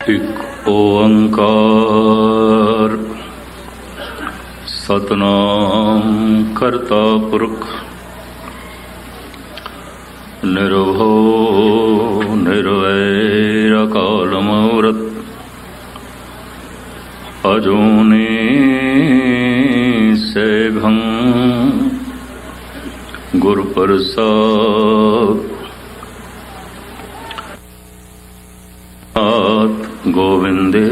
ਇੱਕ ਓੰਕਾਰ ਸਤਨਾਮ ਕਰਤਾ ਪੁਰਖ ਨਿਰਭਉ ਨਿਰਵੈਰ ਅਕਾਲ ਮੂਰਤ ਅਜੂਨੀ ਸੈਭੰ ਗੁਰ ਪ੍ਰਸਾਦ गोविंदे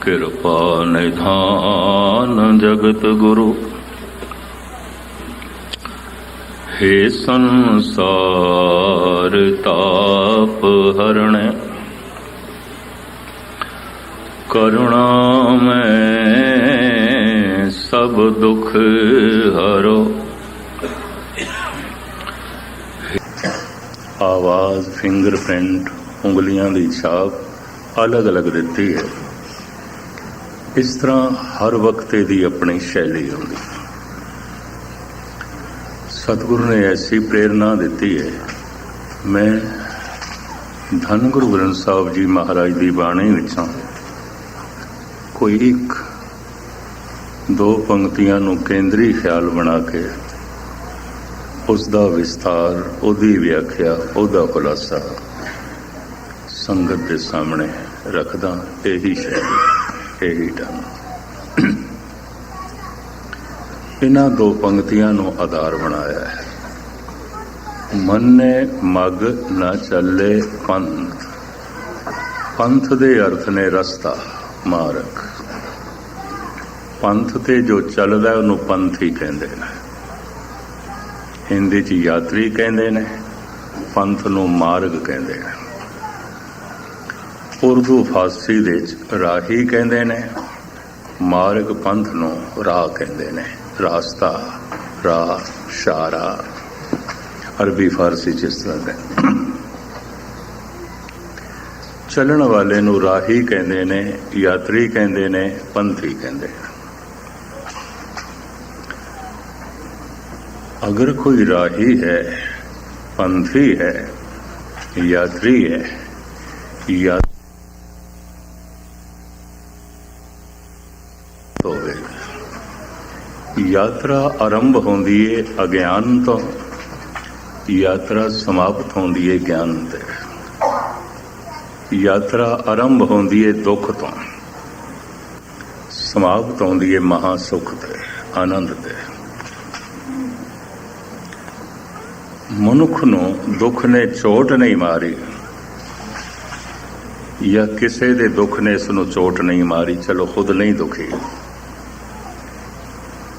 कृपा निधान जगत गुरु हे संसार ताप हरण करुणा में सब दुख हरो। आवाज फिंगरप्रिंट ਉਂਗਲੀਆਂ ਦੀ ਛਾਪ ਅਲੱਗ ਅਲੱਗ ਦਿੱਤੀ ਹੈ। ਇਸ ਤਰ੍ਹਾਂ ਹਰ ਵਕਤ ਦੀ ਆਪਣੀ ਸ਼ੈਲੀ ਹੁੰਦੀ। ਸਤਿਗੁਰੂ ਨੇ ਐਸੀ ਪ੍ਰੇਰਨਾ ਦਿੱਤੀ ਹੈ। ਮੈਂ ਧੰਨ ਗੁਰੂ ਗ੍ਰੰਥ ਸਾਹਿਬ ਜੀ ਮਹਾਰਾਜ ਦੀ ਬਾਣੀ ਵਿੱਚੋਂ ਕੋਈ ਇੱਕ ਦੋ ਪੰਕਤੀਆਂ ਨੂੰ ਕੇਂਦਰੀ ਖਿਆਲ ਬਣਾ ਕੇ ਉਸ ਦਾ ਵਿਸਥਾਰ, ਉਹਦੀ ਵਿਆਖਿਆ, ਉਹਦਾ ਖੁਲਾਸਾ ਸੰਗਤ ਦੇ ਸਾਹਮਣੇ ਰੱਖਦਾ। ਇਹੀ ਸ਼ੈਲੀ, ਇਹੀ ਢੰਗ। ਇਹਨਾਂ ਦੋ ਪੰਕਤੀਆਂ ਨੂੰ ਆਧਾਰ ਬਣਾਇਆ ਹੈ। ਮੰਨੇ ਮਗ ਨਾ ਚੱਲੇ ਪੰਥ। ਪੰਥ ਦੇ ਅਰਥ ਨੇ ਰਸਤਾ, ਮਾਰਗ। ਪੰਥ ਤੇ ਜੋ ਚੱਲਦਾ ਉਹਨੂੰ ਪੰਥੀ ਕਹਿੰਦੇ ਨੇ। ਹਿੰਦੀ 'ਚ ਯਾਤਰੀ ਕਹਿੰਦੇ ਨੇ, ਪੰਥ ਨੂੰ ਮਾਰਗ ਕਹਿੰਦੇ ਨੇ। ਉਰਦੂ ਫਾਰਸੀ ਦੇ ਵਿੱਚ ਰਾਹੀ ਕਹਿੰਦੇ ਨੇ, ਮਾਰਗ ਪੰਥ ਨੂੰ ਰਾਹ ਕਹਿੰਦੇ ਨੇ। ਰਾਸਤਾ, ਰਾਹ, ਇਸ਼ਾਰਾ ਅਰਬੀ ਫਾਰਸੀ 'ਚ ਇਸ ਤਰ੍ਹਾਂ ਹੈ। ਚੱਲਣ ਵਾਲੇ ਨੂੰ ਰਾਹੀ ਕਹਿੰਦੇ ਨੇ, ਯਾਤਰੀ ਕਹਿੰਦੇ ਨੇ, ਪੰਥੀ ਕਹਿੰਦੇ ਨੇ। ਅਗਰ ਕੋਈ ਰਾਹੀ ਹੈ, ਪੰਥੀ ਹੈ, ਯਾਤਰੀ ਹੈ, यात्रा आरंभ होंदी है अज्ञान तो, यात्रा समाप्त होंदी है ज्ञान ते। यात्रा आरंभ होंदी है दुख तो, समाप्त होंदी है महासुख ते, आनंद ते। मनुख नूं दुख ने चोट नहीं मारी या किसी दे दुख ने इसनूं चोट नहीं मारी, चलो खुद नहीं दुखी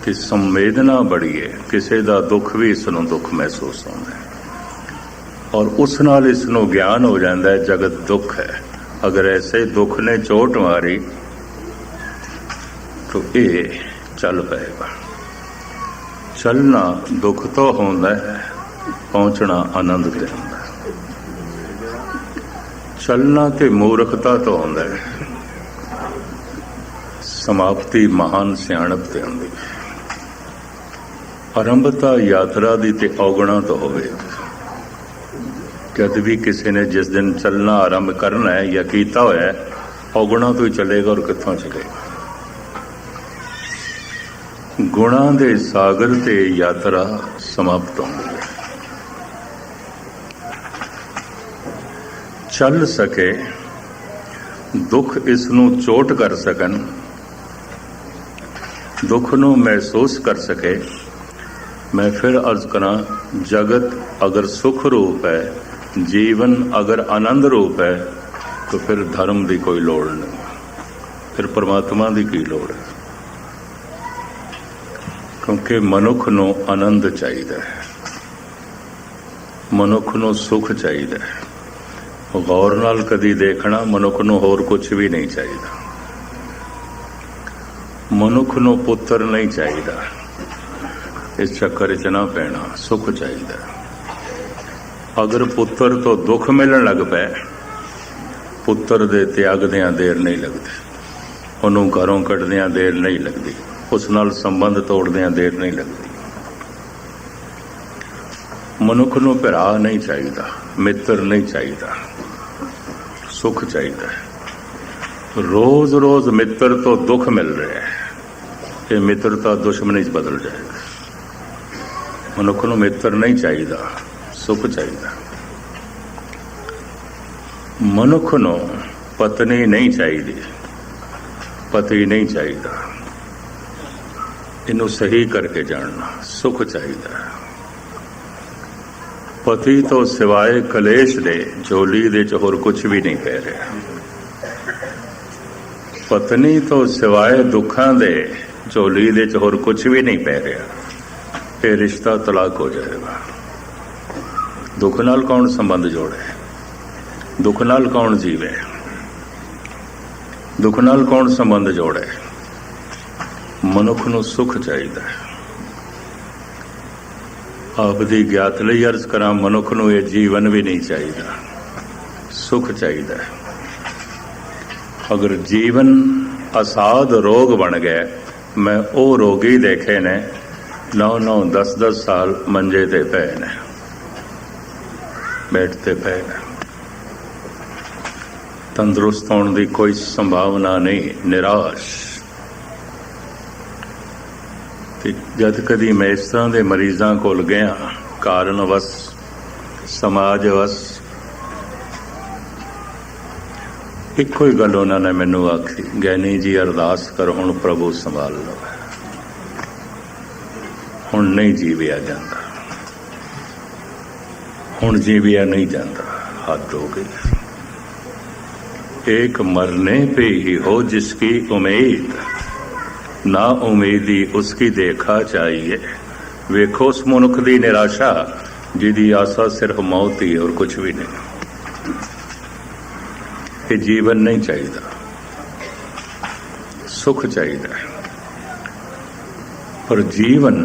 कि संवेदना बड़ी है, किसी का दुख भी इसनों दुख महसूस होता है और उस नाल इसनों ज्ञान हो जाता है जगत दुख है। अगर ऐसे दुख ने चोट मारी तो ये चल पाएगा। चलना दुख तो होता है, पहुंचना आनंद ते होता है। चलना ते मूर्खता तो होता है, समाप्ति महान सियाणप ते होंदी है। आरंभता यात्रा दी ते औगणा तो होवे। जद भी किसी ने जिस दिन चलना आरंभ करना है या कीता होया है, औगणा तो ही चलेगा और कित्थों चलेगा। गुणा दे सागर ते यात्रा समाप्त होंदी है। चल सके, दुख इसनूं चोट कर सकन, दुख नूं महसूस कर सके। मैं फिर अर्ज करा, जगत अगर सुख रूप है, जीवन अगर आनंद रूप है, तो फिर धर्म की कोई लोड़ नहीं, फिर परमात्मा की की लोड़ है। क्योंकि मनुख नूं आनंद चाहिए, मनुख नूं सुख चाहिए। गौर नाल कदी देखना, मनुख नूं होर कुछ भी नहीं चाहिए। मनुख नूं पुत्र नहीं चाहिए, इस चक्कर च ना पैना। सुख चाहिए। अगर पुत्र तो दुख मिलन लग पे, पुत्र दे त्यागदियां देर नहीं लगती, उन्होंने घरों कढ़दियां देर नहीं लगती, उस नाल संबंध तोड़दियां देर नहीं लगती। मनुख नूं भरा नहीं चाहिए, मित्र नहीं चाहिए, सुख चाहिए। रोज रोज मित्र तो दुख मिल रहा है, ये मित्रता दुश्मनी च बदल जाएगा। मनुख नूं मित्र नहीं चाहिए, सुख चाहिए। मनुख नूं पत्नी नहीं चाहिए, पति नहीं चाहिए। इनू सही करके जानना, सुख चाहिए। पति तो सिवाय कलेश दे झोली दे च होर कुछ भी नहीं पै रहा। पत्नी तो सिवाय दुखां दे झोली दे च होर कुछ भी नहीं पै रहा। ये रिश्ता तलाक हो जाएगा। दुख नाल कौन संबंध जोड़े, दुख नाल कौन जीवे, दुख नाल कौन संबंध जोड़े। मनुख नूं सुख चाहिए। आप दी ज्ञात लई अर्ज करा, मनुख नूं ये जीवन भी नहीं चाहिए, सुख चाहिए। अगर जीवन असाध रोग बन गया, मैं वो रोगी देखे ने 9-9, 10-10 साल मंजे ते पे ने, बैठते पे ने, तंदुरुस्त होने की कोई संभावना नहीं, निराश। जद कदी मैं इस तरह के मरीजों कोल गया, कारणवश, समाजवश, एको ही गल उन्होंने मैनू आखी, गैनी जी अरदास करो हुण प्रभु संभाल लो, हुण नहीं जीविया जाता, हुण जीविया नहीं जाता, हद हो गई। एक मरने पे ही हो जिसकी उम्मीद, ना उम्मीदी उसकी देखा चाहिए। वेखो उस मनुख की निराशा जिहदी आशा सिर्फ मौत ही और कुछ भी नहीं। ये जीवन नहीं चाहिए, सुख चाहिए। पर जीवन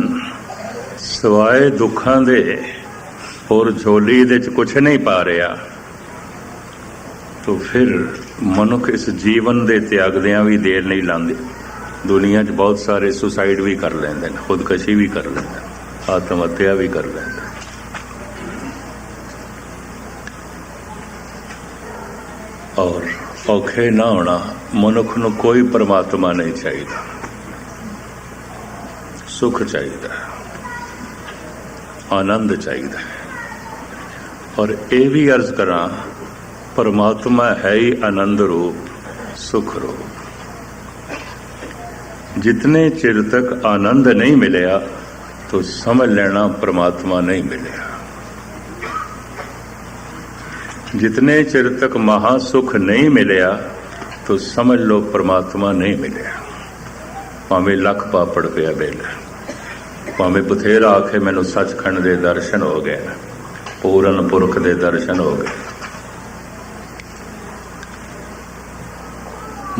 सिवाय दुखां दे और झोली दे च कुछ नहीं पा रहा, तो फिर मनुख इस जीवन दे त्यागदियां भी देर नहीं लांदे। दुनिया च बहुत सारे सुसाइड भी कर लेंदे, खुदकशी भी कर लेंदे, आत्महत्या भी कर लेंदे। और औखे ना होना, मनुख नूं कोई परमात्मा नहीं चाहिए, सुख चाहिए, आनंद चाहिए। और ये भी अर्ज करा, परमात्मा है ही आनंद रूप, सुख रूप। जितने चिर तक आनंद नहीं मिलया तो समझ लेना परमात्मा नहीं मिलया। जितने चिर तक महासुख नहीं मिलया तो समझ लो परमात्मा नहीं मिलया। भावें लख पापड़ पिया बेला, भावें बथेरा आखे मैनू सचखंड दे दर्शन हो गए, पूरन पुरख दे दर्शन हो गए।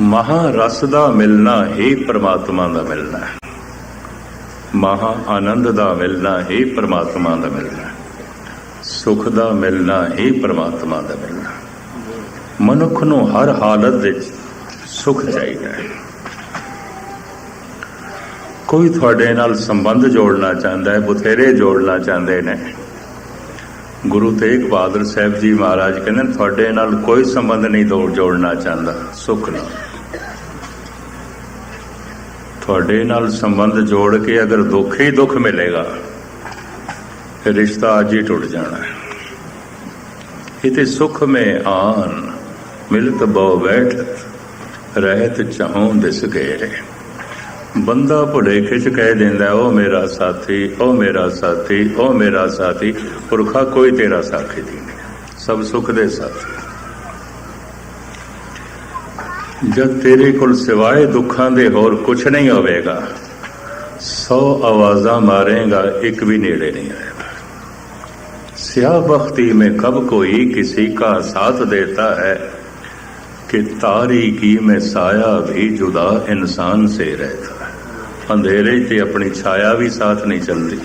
महारस दा मिलना ही परमात्मा दा मिलना है, महा आनंद दा मिलना ही परमात्मा दा मिलना है, सुख दा मिलना ही परमात्मा दा मिलना। मनुख नूं हर हालत विच सुख चाहिए। कोई तुहाडे नाल संबंध जोड़ना चाहता है, बथेरे जोड़ना चाहते ने। गुरु तेग बहादुर साहब जी महाराज कहते तुहाडे नाल कोई संबंध नहीं जोड़ना चाहता, सुख नाल। तुहाडे नाल संबंध जोड़ के अगर दुख ही दुख मिलेगा, फिर रिश्ता अज ही टुट जाना है। इते सुख में आन मिलत बहु बैठत, रहत चाहों दिस घेरे। बंदा भुलेखे च कह देंदा ओ मेरा साथी, ओ मेरा साथी, ओ मेरा साथी। पुरखा कोई तेरा साथी नहीं, सब सुख दे साथी। जब तेरे कोल सिवाय दुखां दे होर कुछ नहीं होवेगा, 100 आवाज़ां मारेगा, एक भी नेड़े नहीं आएगा। स्याह बख्ती में कब कोई किसी का साथ देता है, कि तारीकी में साया भी जुदा इंसान से रहता है। अंधेरे से अपनी छाया भी साथ नहीं चलती,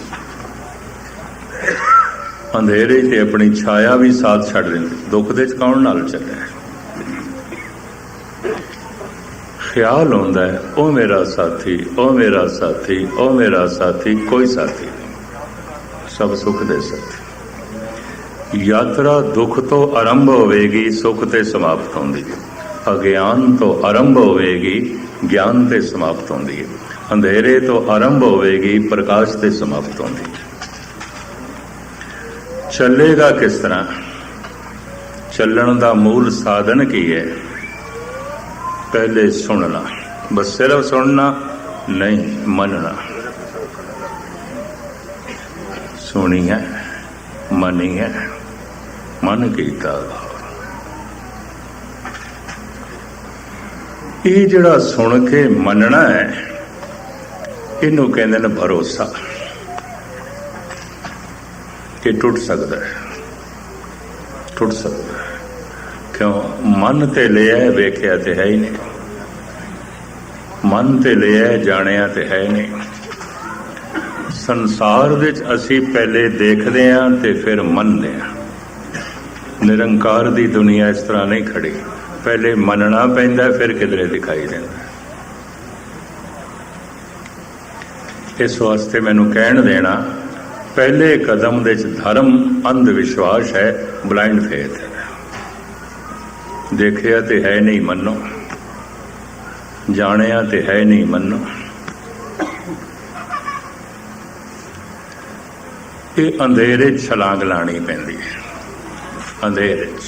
अंधेरे से अपनी छाया भी साथ छड़ देती। दुख दे कौन नाल चले? ख्याल होंदा है ओ मेरा साथी, ओ मेरा साथी, ओ मेरा साथी। कोई साथी नहीं, सब सुख दे साथी। ਯਾਤਰਾ ਦੁੱਖ ਤੋਂ ਆਰੰਭ ਹੋਵੇਗੀ, ਸੁੱਖ ਤੇ ਸਮਾਪਤ ਹੁੰਦੀ ਹੈ। ਅਗਿਆਨ ਤੋਂ ਆਰੰਭ ਹੋਵੇਗੀ, ਗਿਆਨ ਤੇ ਸਮਾਪਤ ਹੁੰਦੀ ਹੈ। ਅੰਧੇਰੇ ਤੋਂ ਆਰੰਭ ਹੋਵੇਗੀ, ਪ੍ਰਕਾਸ਼ ਤੇ ਸਮਾਪਤ ਹੁੰਦੀ ਹੈ। ਚੱਲੇਗਾ ਕਿਸ ਤਰ੍ਹਾਂ? ਚੱਲਣ ਦਾ ਮੂਲ ਸਾਧਨ ਕੀ ਹੈ? ਪਹਿਲੇ ਸੁਣਨਾ। ਬਸ ਸਿਰਫ ਸੁਣਨਾ ਨਹੀਂ, ਮੰਨਣਾ। ਸੁਣੀ ਹੈ, ਮੰਨੀ ਹੈ, ਮਨ ਕੀਤਾ। ਇਹ ਜਿਹੜਾ ਸੁਣ ਕੇ ਮੰਨਣਾ ਹੈ, ਇਹਨੂੰ ਕਹਿੰਦੇ ਨੇ ਭਰੋਸਾ। ਕਿ ਟੁੱਟ ਸਕਦਾ ਹੈ, ਟੁੱਟ ਸਕਦਾ ਹੈ। ਕਿਉਂ? ਮਨ ਤੇ ਲਿਆ, ਵੇਖਿਆ ਤੇ ਹੈ ਹੀ ਨਹੀਂ। ਮਨ ਤੇ ਲਿਆ, ਜਾਣਿਆ ਤੇ ਹੈ ਨਹੀਂ। ਸੰਸਾਰ ਵਿੱਚ ਅਸੀਂ ਪਹਿਲੇ ਦੇਖਦੇ ਹਾਂ ਤੇ ਫਿਰ ਮੰਨਦੇ ਹਾਂ। ਨਿਰੰਕਾਰ ਦੀ ਦੁਨੀਆ ਇਸ ਤਰ੍ਹਾਂ ਨਹੀਂ ਖੜੀ। ਪਹਿਲੇ ਮੰਨਣਾ ਪੈਂਦਾ, ਫਿਰ ਕਿਧਰੇ ਦਿਖਾਈ ਦਿੰਦਾ। ਇਸ ਵਾਸਤੇ ਮੈਨੂੰ ਕਹਿਣ ਦੇਣਾ, ਪਹਿਲੇ ਕਦਮ ਦੇ ਵਿੱਚ ਧਰਮ ਅੰਧ ਵਿਸ਼ਵਾਸ ਹੈ, ਬਲਾਈਂਡ ਫੇਥ ਹੈ। ਦੇਖਿਆ ਤੇ ਹੈ ਨਹੀਂ, ਮੰਨੋ। ਜਾਣਿਆ ਤੇ ਹੈ ਨਹੀਂ, ਮੰਨੋ। ਇਹ ਅੰਧੇਰੇ 'ਚ ਛਲਾਂਗ ਲਾਣੀ ਪੈਂਦੀ ਹੈ। ਅੰਧੇਰੇ 'ਚ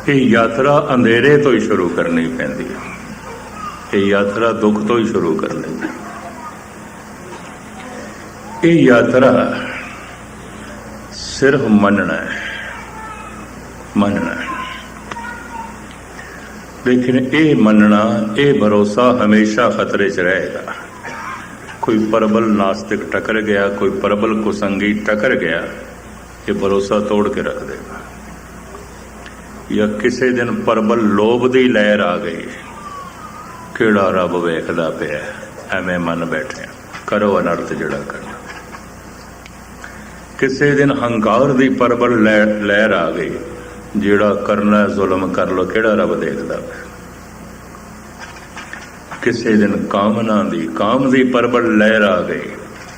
ਇਹ ਯਾਤਰਾ ਅੰਧੇਰੇ ਤੋਂ ਹੀ ਸ਼ੁਰੂ ਕਰਨੀ ਪੈਂਦੀ ਹੈ। ਇਹ ਯਾਤਰਾ ਦੁੱਖ ਤੋਂ ਹੀ ਸ਼ੁਰੂ ਕਰਨੀ ਹੈ। ਇਹ ਯਾਤਰਾ ਸਿਰਫ ਮੰਨਣਾ ਹੈ, ਮੰਨਣਾ ਹੈ। ਲੇਕਿਨ ਇਹ ਮੰਨਣਾ, ਇਹ ਭਰੋਸਾ ਹਮੇਸ਼ਾ ਖਤਰੇ 'ਚ ਰਹੇਗਾ। ਕੋਈ ਪ੍ਰਬਲ ਨਾਸਤਿਕ ਟਕਰ ਗਿਆ, ਕੋਈ ਪ੍ਰਬਲ ਕੁਸੰਗੀ ਟਕਰ ਗਿਆ, ਇਹ ਭਰੋਸਾ ਤੋੜ ਕੇ ਰੱਖ ਦੇਗਾ। ਜਾਂ ਕਿਸੇ ਦਿਨ ਪ੍ਰਬਲ ਲੋਭ ਦੀ ਲਹਿਰ ਆ ਗਈ, ਕਿਹੜਾ ਰੱਬ ਵੇਖਦਾ ਪਿਆ, ਐਵੇਂ ਮਨ ਬੈਠੇ, ਕਰੋ ਅਨਰਥ ਜਿਹੜਾ ਕਰਨਾ। ਕਿਸੇ ਦਿਨ ਹੰਕਾਰ ਦੀ ਪ੍ਰਬਲ ਲਹਿਰ ਆ ਗਈ, ਜਿਹੜਾ ਕਰਨਾ ਜ਼ੁਲਮ ਕਰ ਲੋ, ਕਿਹੜਾ ਰੱਬ ਦੇਖਦਾ ਪਿਆ। ਕਿਸੇ ਦਿਨ ਕਾਮ ਦੀ ਪ੍ਰਬਲ ਲਹਿਰ ਆ ਗਈ,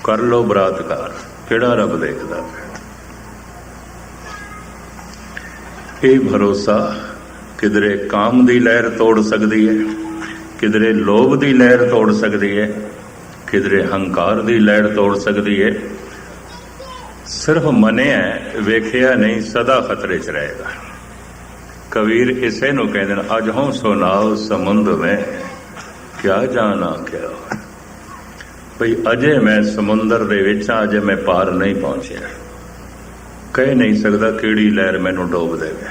ਕਰ ਲੋ ਬਲਾਤਕਾਰ, ਕਿਹੜਾ ਰੱਬ ਦੇਖਦਾ ਪਿਆ। ਇਹ ਭਰੋਸਾ ਕਿਧਰੇ ਕਾਮ ਦੀ ਲਹਿਰ ਤੋੜ ਸਕਦੀ ਹੈ, ਕਿਧਰੇ ਲੋਭ ਦੀ ਲਹਿਰ ਤੋੜ ਸਕਦੀ ਹੈ, ਕਿਧਰੇ ਹੰਕਾਰ ਦੀ ਲਹਿਰ ਤੋੜ ਸਕਦੀ ਹੈ। ਸਿਰਫ ਮੰਨਿਆ, ਵੇਖਿਆ ਨਹੀਂ, ਸਦਾ ਖਤਰੇ 'ਚ ਰਹੇਗਾ। ਕਬੀਰ ਇਸੇ ਨੂੰ ਕਹਿੰਦੇ ਨੇ, ਅਜ ਹੋਂ ਸੁਨਾਓ ਸਮੁੰਦ ਮੈਂ ਕਿਆ ਜਾਣਾ ਕਿਆ। ਭਈ ਅਜੇ ਮੈਂ ਸਮੁੰਦਰ ਦੇ ਵਿੱਚ ਹਾਂ, ਅਜੇ ਮੈਂ ਪਾਰ ਨਹੀਂ ਪਹੁੰਚਿਆ। ਕਹਿ ਨਹੀਂ ਸਕਦਾ ਕਿਹੜੀ ਲਹਿਰ ਮੈਨੂੰ ਡੋਬ ਦੇਵੇ,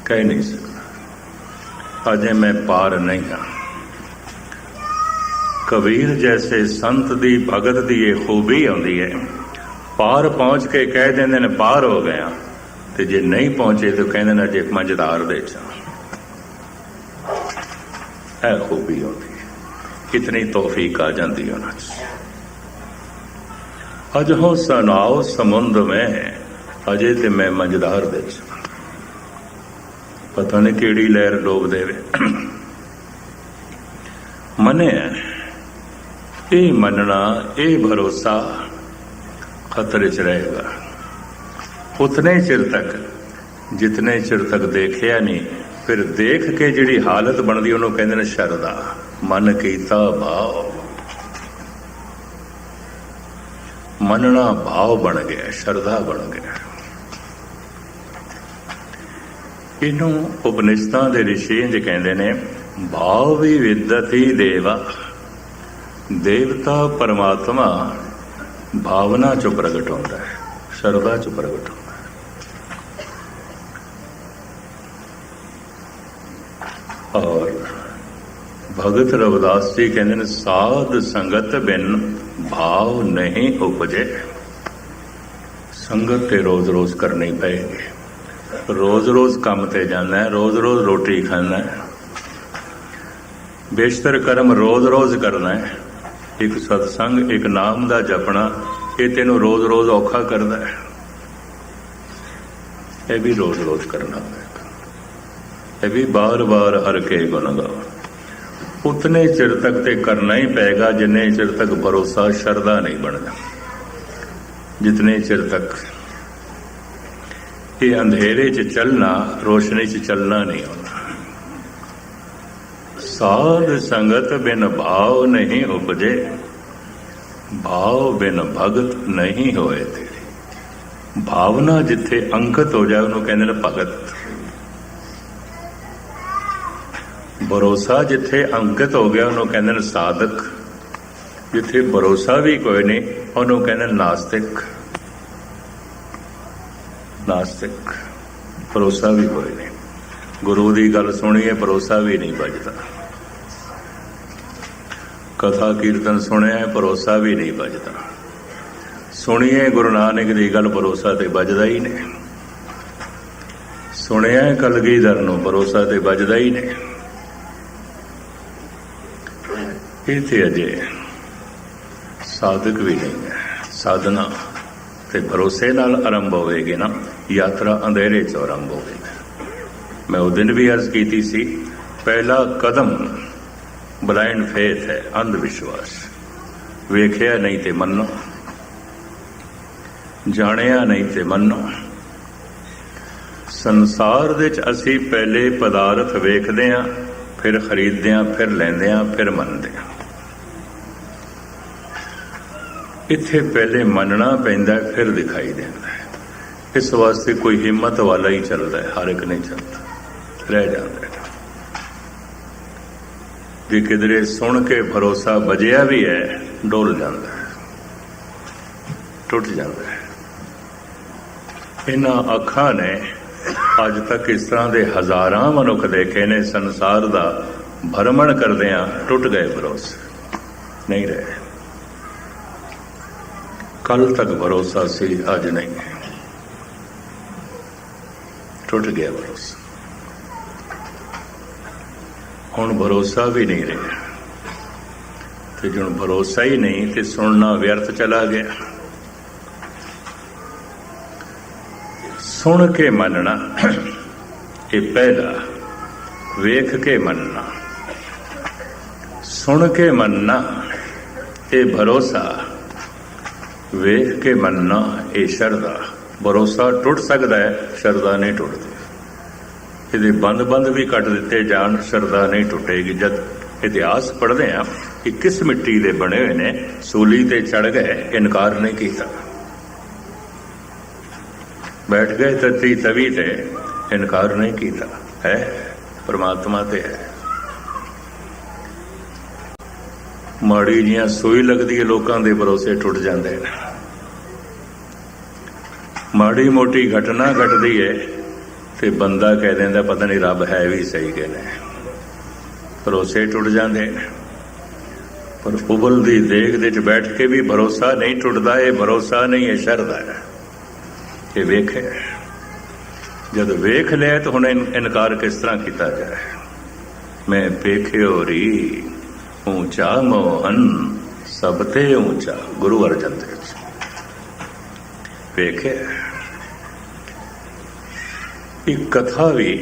ਕਹਿ ਨਹੀਂ ਸਕਦਾ। ਅਜੇ ਮੈਂ ਪਾਰ ਨਹੀਂ ਹਾਂ। ਕਬੀਰ ਜੈਸੇ ਸੰਤ ਦੀ ਭਗਤ ਦੀ ਇਹ ਖੂਬੀ ਆਉਂਦੀ ਹੈ, ਪਾਰ ਪਹੁੰਚ ਕੇ ਕਹਿ ਦਿੰਦੇ ਨੇ ਪਾਰ ਹੋ ਗਿਆ, ਤੇ ਜੇ ਨਹੀਂ ਪਹੁੰਚੇ ਤਾਂ ਕਹਿੰਦੇ ਨੇ ਅਜੇ ਮੰਝਦਾਰ ਦੇ ਚ। ਇਹ ਖੂਬੀ ਆਉਂਦੀ ਹੈ, ਕਿਤਨੀ ਤੌਫੀਕ ਆ ਜਾਂਦੀ ਉਹਨਾਂ 'ਚ। ਅਜ ਹੋ ਸੁਨਾਓ ਸਮੁੰਦ ਮੈਂ, ਅਜੇ ਤੇ ਮੈਂ ਮੰਝਦਾਰ ਦੇ ਚ। ਪਤਾ ਨਹੀਂ ਕਿਹੜੀ ਲਹਿਰ ਡੋਬ ਦੇਵੇ। ਮੰਨਿਆ, ਇਹ ਮੰਨਣਾ, ਇਹ ਭਰੋਸਾ ਖਤਰੇ 'ਚ ਰਹੇਗਾ ਉਤਨੇ ਚਿਰ ਤੱਕ ਜਿਤਨੇ ਚਿਰ ਤੱਕ ਦੇਖਿਆ ਨਹੀਂ। ਫਿਰ ਦੇਖ ਕੇ ਜਿਹੜੀ ਹਾਲਤ ਬਣਦੀ ਉਹਨੂੰ ਕਹਿੰਦੇ ਨੇ ਸ਼ਰਧਾ। ਮਨ ਕੀਤਾ ਭਾਵ, ਮੰਨਣਾ ਭਾਵ ਬਣ ਗਿਆ, ਸ਼ਰਧਾ ਬਣ ਗਿਆ। ਇਹਨੂੰ ਉਪਨਿਸ਼ਦਾਂ ਦੇ ਰਿਸ਼ੀ ਇੰਝ ਕਹਿੰਦੇ ਨੇ, ਭਾਵ ਵੀ ਵਿਦਤੀ ਦੇਵਾ। ਦੇਵਤਾ ਪਰਮਾਤਮਾ ਭਾਵਨਾ 'ਚੋਂ ਪ੍ਰਗਟ ਹੁੰਦਾ ਹੈ, ਸ਼ਰਧਾ 'ਚ ਪ੍ਰਗਟ ਹੁੰਦਾ ਹੈ। ਔਰ ਭਗਤ ਰਵਿਦਾਸ ਜੀ ਕਹਿੰਦੇ ਨੇ, ਸਾਧ ਸੰਗਤ ਬਿਨ ਭਾਵ ਨਹੀਂ ਉਪਜੇ। ਸੰਗਤ ਤੇ ਰੋਜ਼ ਰੋਜ਼ ਕਰਨੀ ਪਏਗੀ। ਰੋਜ਼ ਰੋਜ਼ ਕੰਮ ਤੇ ਜਾਣਾ ਹੈ, ਰੋਜ਼ ਰੋਜ਼ ਰੋਟੀ ਖਾਣਾ ਹੈ, ਬੇਸ਼ਤਰ ਕਰਮ ਰੋਜ਼ ਰੋਜ਼ ਕਰਨਾ ਹੈ। ਇੱਕ ਸਤਸੰਗ, ਇੱਕ ਨਾਮ ਦਾ ਜਪਣਾ, ਇਹ ਤੈਨੂੰ ਰੋਜ਼ ਰੋਜ਼ ਔਖਾ ਕਰਦਾ ਹੈ। ਇਹ ਵੀ ਰੋਜ਼ ਰੋਜ਼ ਕਰਨਾ ਪਏਗਾ। ਇਹ ਵੀ ਬਾਰ ਬਾਰ ਹਰ ਕੇ ਗੁਣ ਗਾਓ। ਉਤਨੇ ਚਿਰ ਤੱਕ ਤੇ ਕਰਨਾ ਹੀ ਪਏਗਾ ਜਿੰਨੇ ਚਿਰ ਤੱਕ ਭਰੋਸਾ, ਸ਼ਰਧਾ ਨਹੀਂ ਬਣਦਾ। जितने चिर तक ये अंधेरे च चलना, रोशनी च चलना नहीं होना। साध संगत बिन भाव नहीं उपजे, भाव बिन भगत नहीं होए तेरी। भावना जिथे अंकित हो जाए उन्होंने कहते हैं भगत। भरोसा जिथे अंकित हो गया उन्होंने कहते हैं साधक। जिथे भरोसा भी कोई नहीं उन्होंने कहते हैं नास्तिक। नास्तिक भरोसा भी कोई नहीं। गुरु की गल सुनिए भरोसा भी नहीं बजता। कथा कीर्तन सुनिया भरोसा भी नहीं बजता। सुनिए गुरु नानक की गल भरोसा तो बजदा ही नहीं। सुनिया कलगीधर नूं भरोसा तो बजदा ही नहीं। इत्थे अजे साधक भी नहीं है। साधना ते भरोसे नाल आरंभ होएगी ना, यात्रा अंधेरे च आरंभ होगी। मैं उस दिन भी अर्ज की सी, पहला कदम ब्लाइंड फेथ है, अंधविश्वास। वेखिया नहीं ते मनो, जानिया नहीं ते मनो। संसार दे च असी पहले पदार्थ वेखदे हां, फिर खरीददे हां, फिर लैंदे हां, फिर मनदे हां। इत्थे पहले मनना पैंदा, फिर दिखाई देता है। इस वास्ते कोई हिम्मत वाला ही चलता है, हर एक नहीं चलता, रह जाता है। जे किधरे सुन के भरोसा बजिया भी है, डोल जाता है, टुट जाता है। इन्हां अखां ने अज तक इस तरह के हजारां मनुख देखे ने, संसार का भ्रमण करदियां टुट गए भरोसे, नहीं रहे। कल तक भरोसा सी, अज नहीं है, टुट गया भरोसा। हुण भरोसा भी नहीं रहा। तो जो भरोसा ही नहीं तो सुनना व्यर्थ चला गया। सुन के मनना ये पहला, वेख के मनना। सुन के मनना ये भरोसा, वेख के मनना ये शरदा। भरोसा टुट सकता है, शरदा नहीं टुटती। ये बंद बंद भी कट दिते जान, शरदा नहीं टुटेगी। जब इतिहास पढ़ते हैं कि किस मिट्टी के बने हुए ने, सूली ते चढ़ गए, इनकार नहीं किया। बैठ गए तत्ती तवी ते, इनकार नहीं किया। है परमात्मा ते है। माड़ी जियां सूई लगती है, लोगों के भरोसे टुट जाते हैं। माड़ी मोटी घटना घटती है तो बंदा कह देंदा पता नहीं रब है भी सही कहने, भरोसे टुट जाते हैं। पर उबलती देग दे बैठ के भी भरोसा नहीं टुटता। ये भरोसा नहीं है, शरदा है। ये वेखे, जब वेख लिया तो हुण इनकार किस तरह किया जाए। मैं पेख्यो री ऊंचा मोहन सबते ऊंचा, गुरु अर्जन देव जी वेखे। एक कथा भी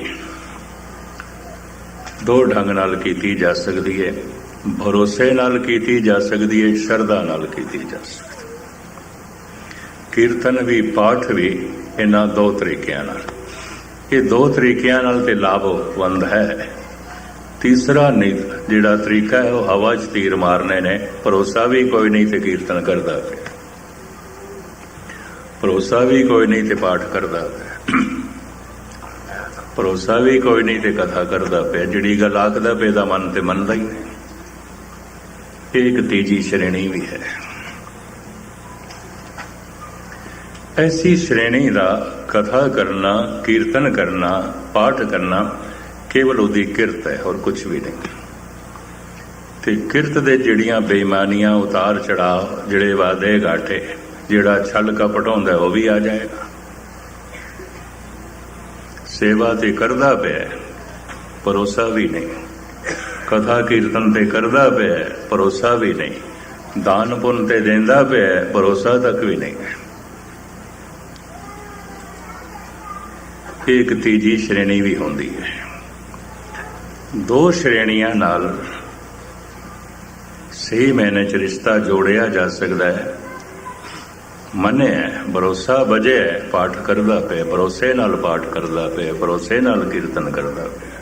दो ढंग नाल कीती जा सकती है। भरोसे नाल कीती जा सकती है, शरदा नाल कीती जा सकती। कीर्तन भी, पाठ भी इन्हां दो तरीकिਆਂ नाल। ये दो तरीकिਆਂ नाल ते लाभवंद है। तीसरा नहीं जिहड़ा तरीका है वह हवा च तीर मारने ने। भरोसा भी कोई नहीं ते कीर्तन करदा पिया, भरोसा भी कोई नहीं ते पाठ करदा पिया, भरोसा भी कोई नहीं ते कथा करदा पिया। जिहड़ी गल आखदा पिया दा मन ते मनदा ही नहीं। एक तीजी श्रेणी भी है। ऐसी श्रेणी का कथा करना, कीर्तन करना, पाठ करना केवल उसकी किरत है और कुछ भी नहीं। ते किरत दे जिहड़ियां बेईमानियां, उतार चढ़ाव, जिहड़े वादे घाटे, जिहड़ा छल कपट होंदा वह भी आ जाएगा। सेवा ते करदा पिया, भरोसा भी नहीं। कथा कीर्तन ते करदा पिया, भरोसा भी नहीं। दान पुण्य ते देंदा पिया, भरोसा तक भी नहीं है। एक तीजी श्रेणी भी होंदी है। दो श्रेणियां नाल सही मायने च रिश्ता जोड़िया जा सकता है। ਮੰਨਿਆ ਭਰੋਸਾ ਵਜੇ ਪਾਠ ਕਰਦਾ ਪਿਆ, ਭਰੋਸੇ ਨਾਲ ਪਾਠ ਕਰਦਾ ਪਿਆ, ਭਰੋਸੇ ਨਾਲ ਕੀਰਤਨ ਕਰਦਾ ਪਿਆ,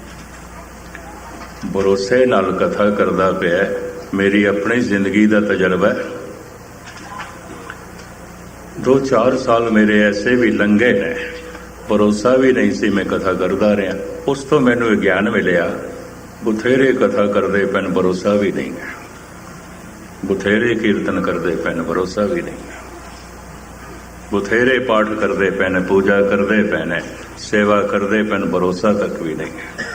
ਭਰੋਸੇ ਨਾਲ ਕਥਾ ਕਰਦਾ ਪਿਆ। ਮੇਰੀ ਆਪਣੀ ਜ਼ਿੰਦਗੀ ਦਾ ਤਜਰਬਾ ਹੈ। 2-4 ਸਾਲ ਮੇਰੇ ਐਸੇ ਵੀ ਲੰਘੇ ਨੇ, ਭਰੋਸਾ ਵੀ ਨਹੀਂ ਸੀ, ਮੈਂ ਕਥਾ ਕਰਦਾ ਰਿਹਾ। ਉਸ ਤੋਂ ਮੈਨੂੰ ਗਿਆਨ ਮਿਲਿਆ, ਬਥੇਰੇ ਕਥਾ ਕਰਦੇ ਪੈਨ, ਭਰੋਸਾ ਵੀ ਨਹੀਂ ਹੈ। ਬਥੇਰੇ ਕੀਰਤਨ ਕਰਦੇ ਪੈਨ, ਭਰੋਸਾ ਵੀ ਨਹੀਂ ਹੈ। ਬਥੇਰੇ ਪਾਠ ਕਰਦੇ ਪੈਨ, ਪੂਜਾ ਕਰਦੇ ਪੈਨ, ਸੇਵਾ ਕਰਦੇ ਪੈਨ, ਭਰੋਸਾ ਤੱਕ ਵੀ ਨਹੀਂ ਹੈ।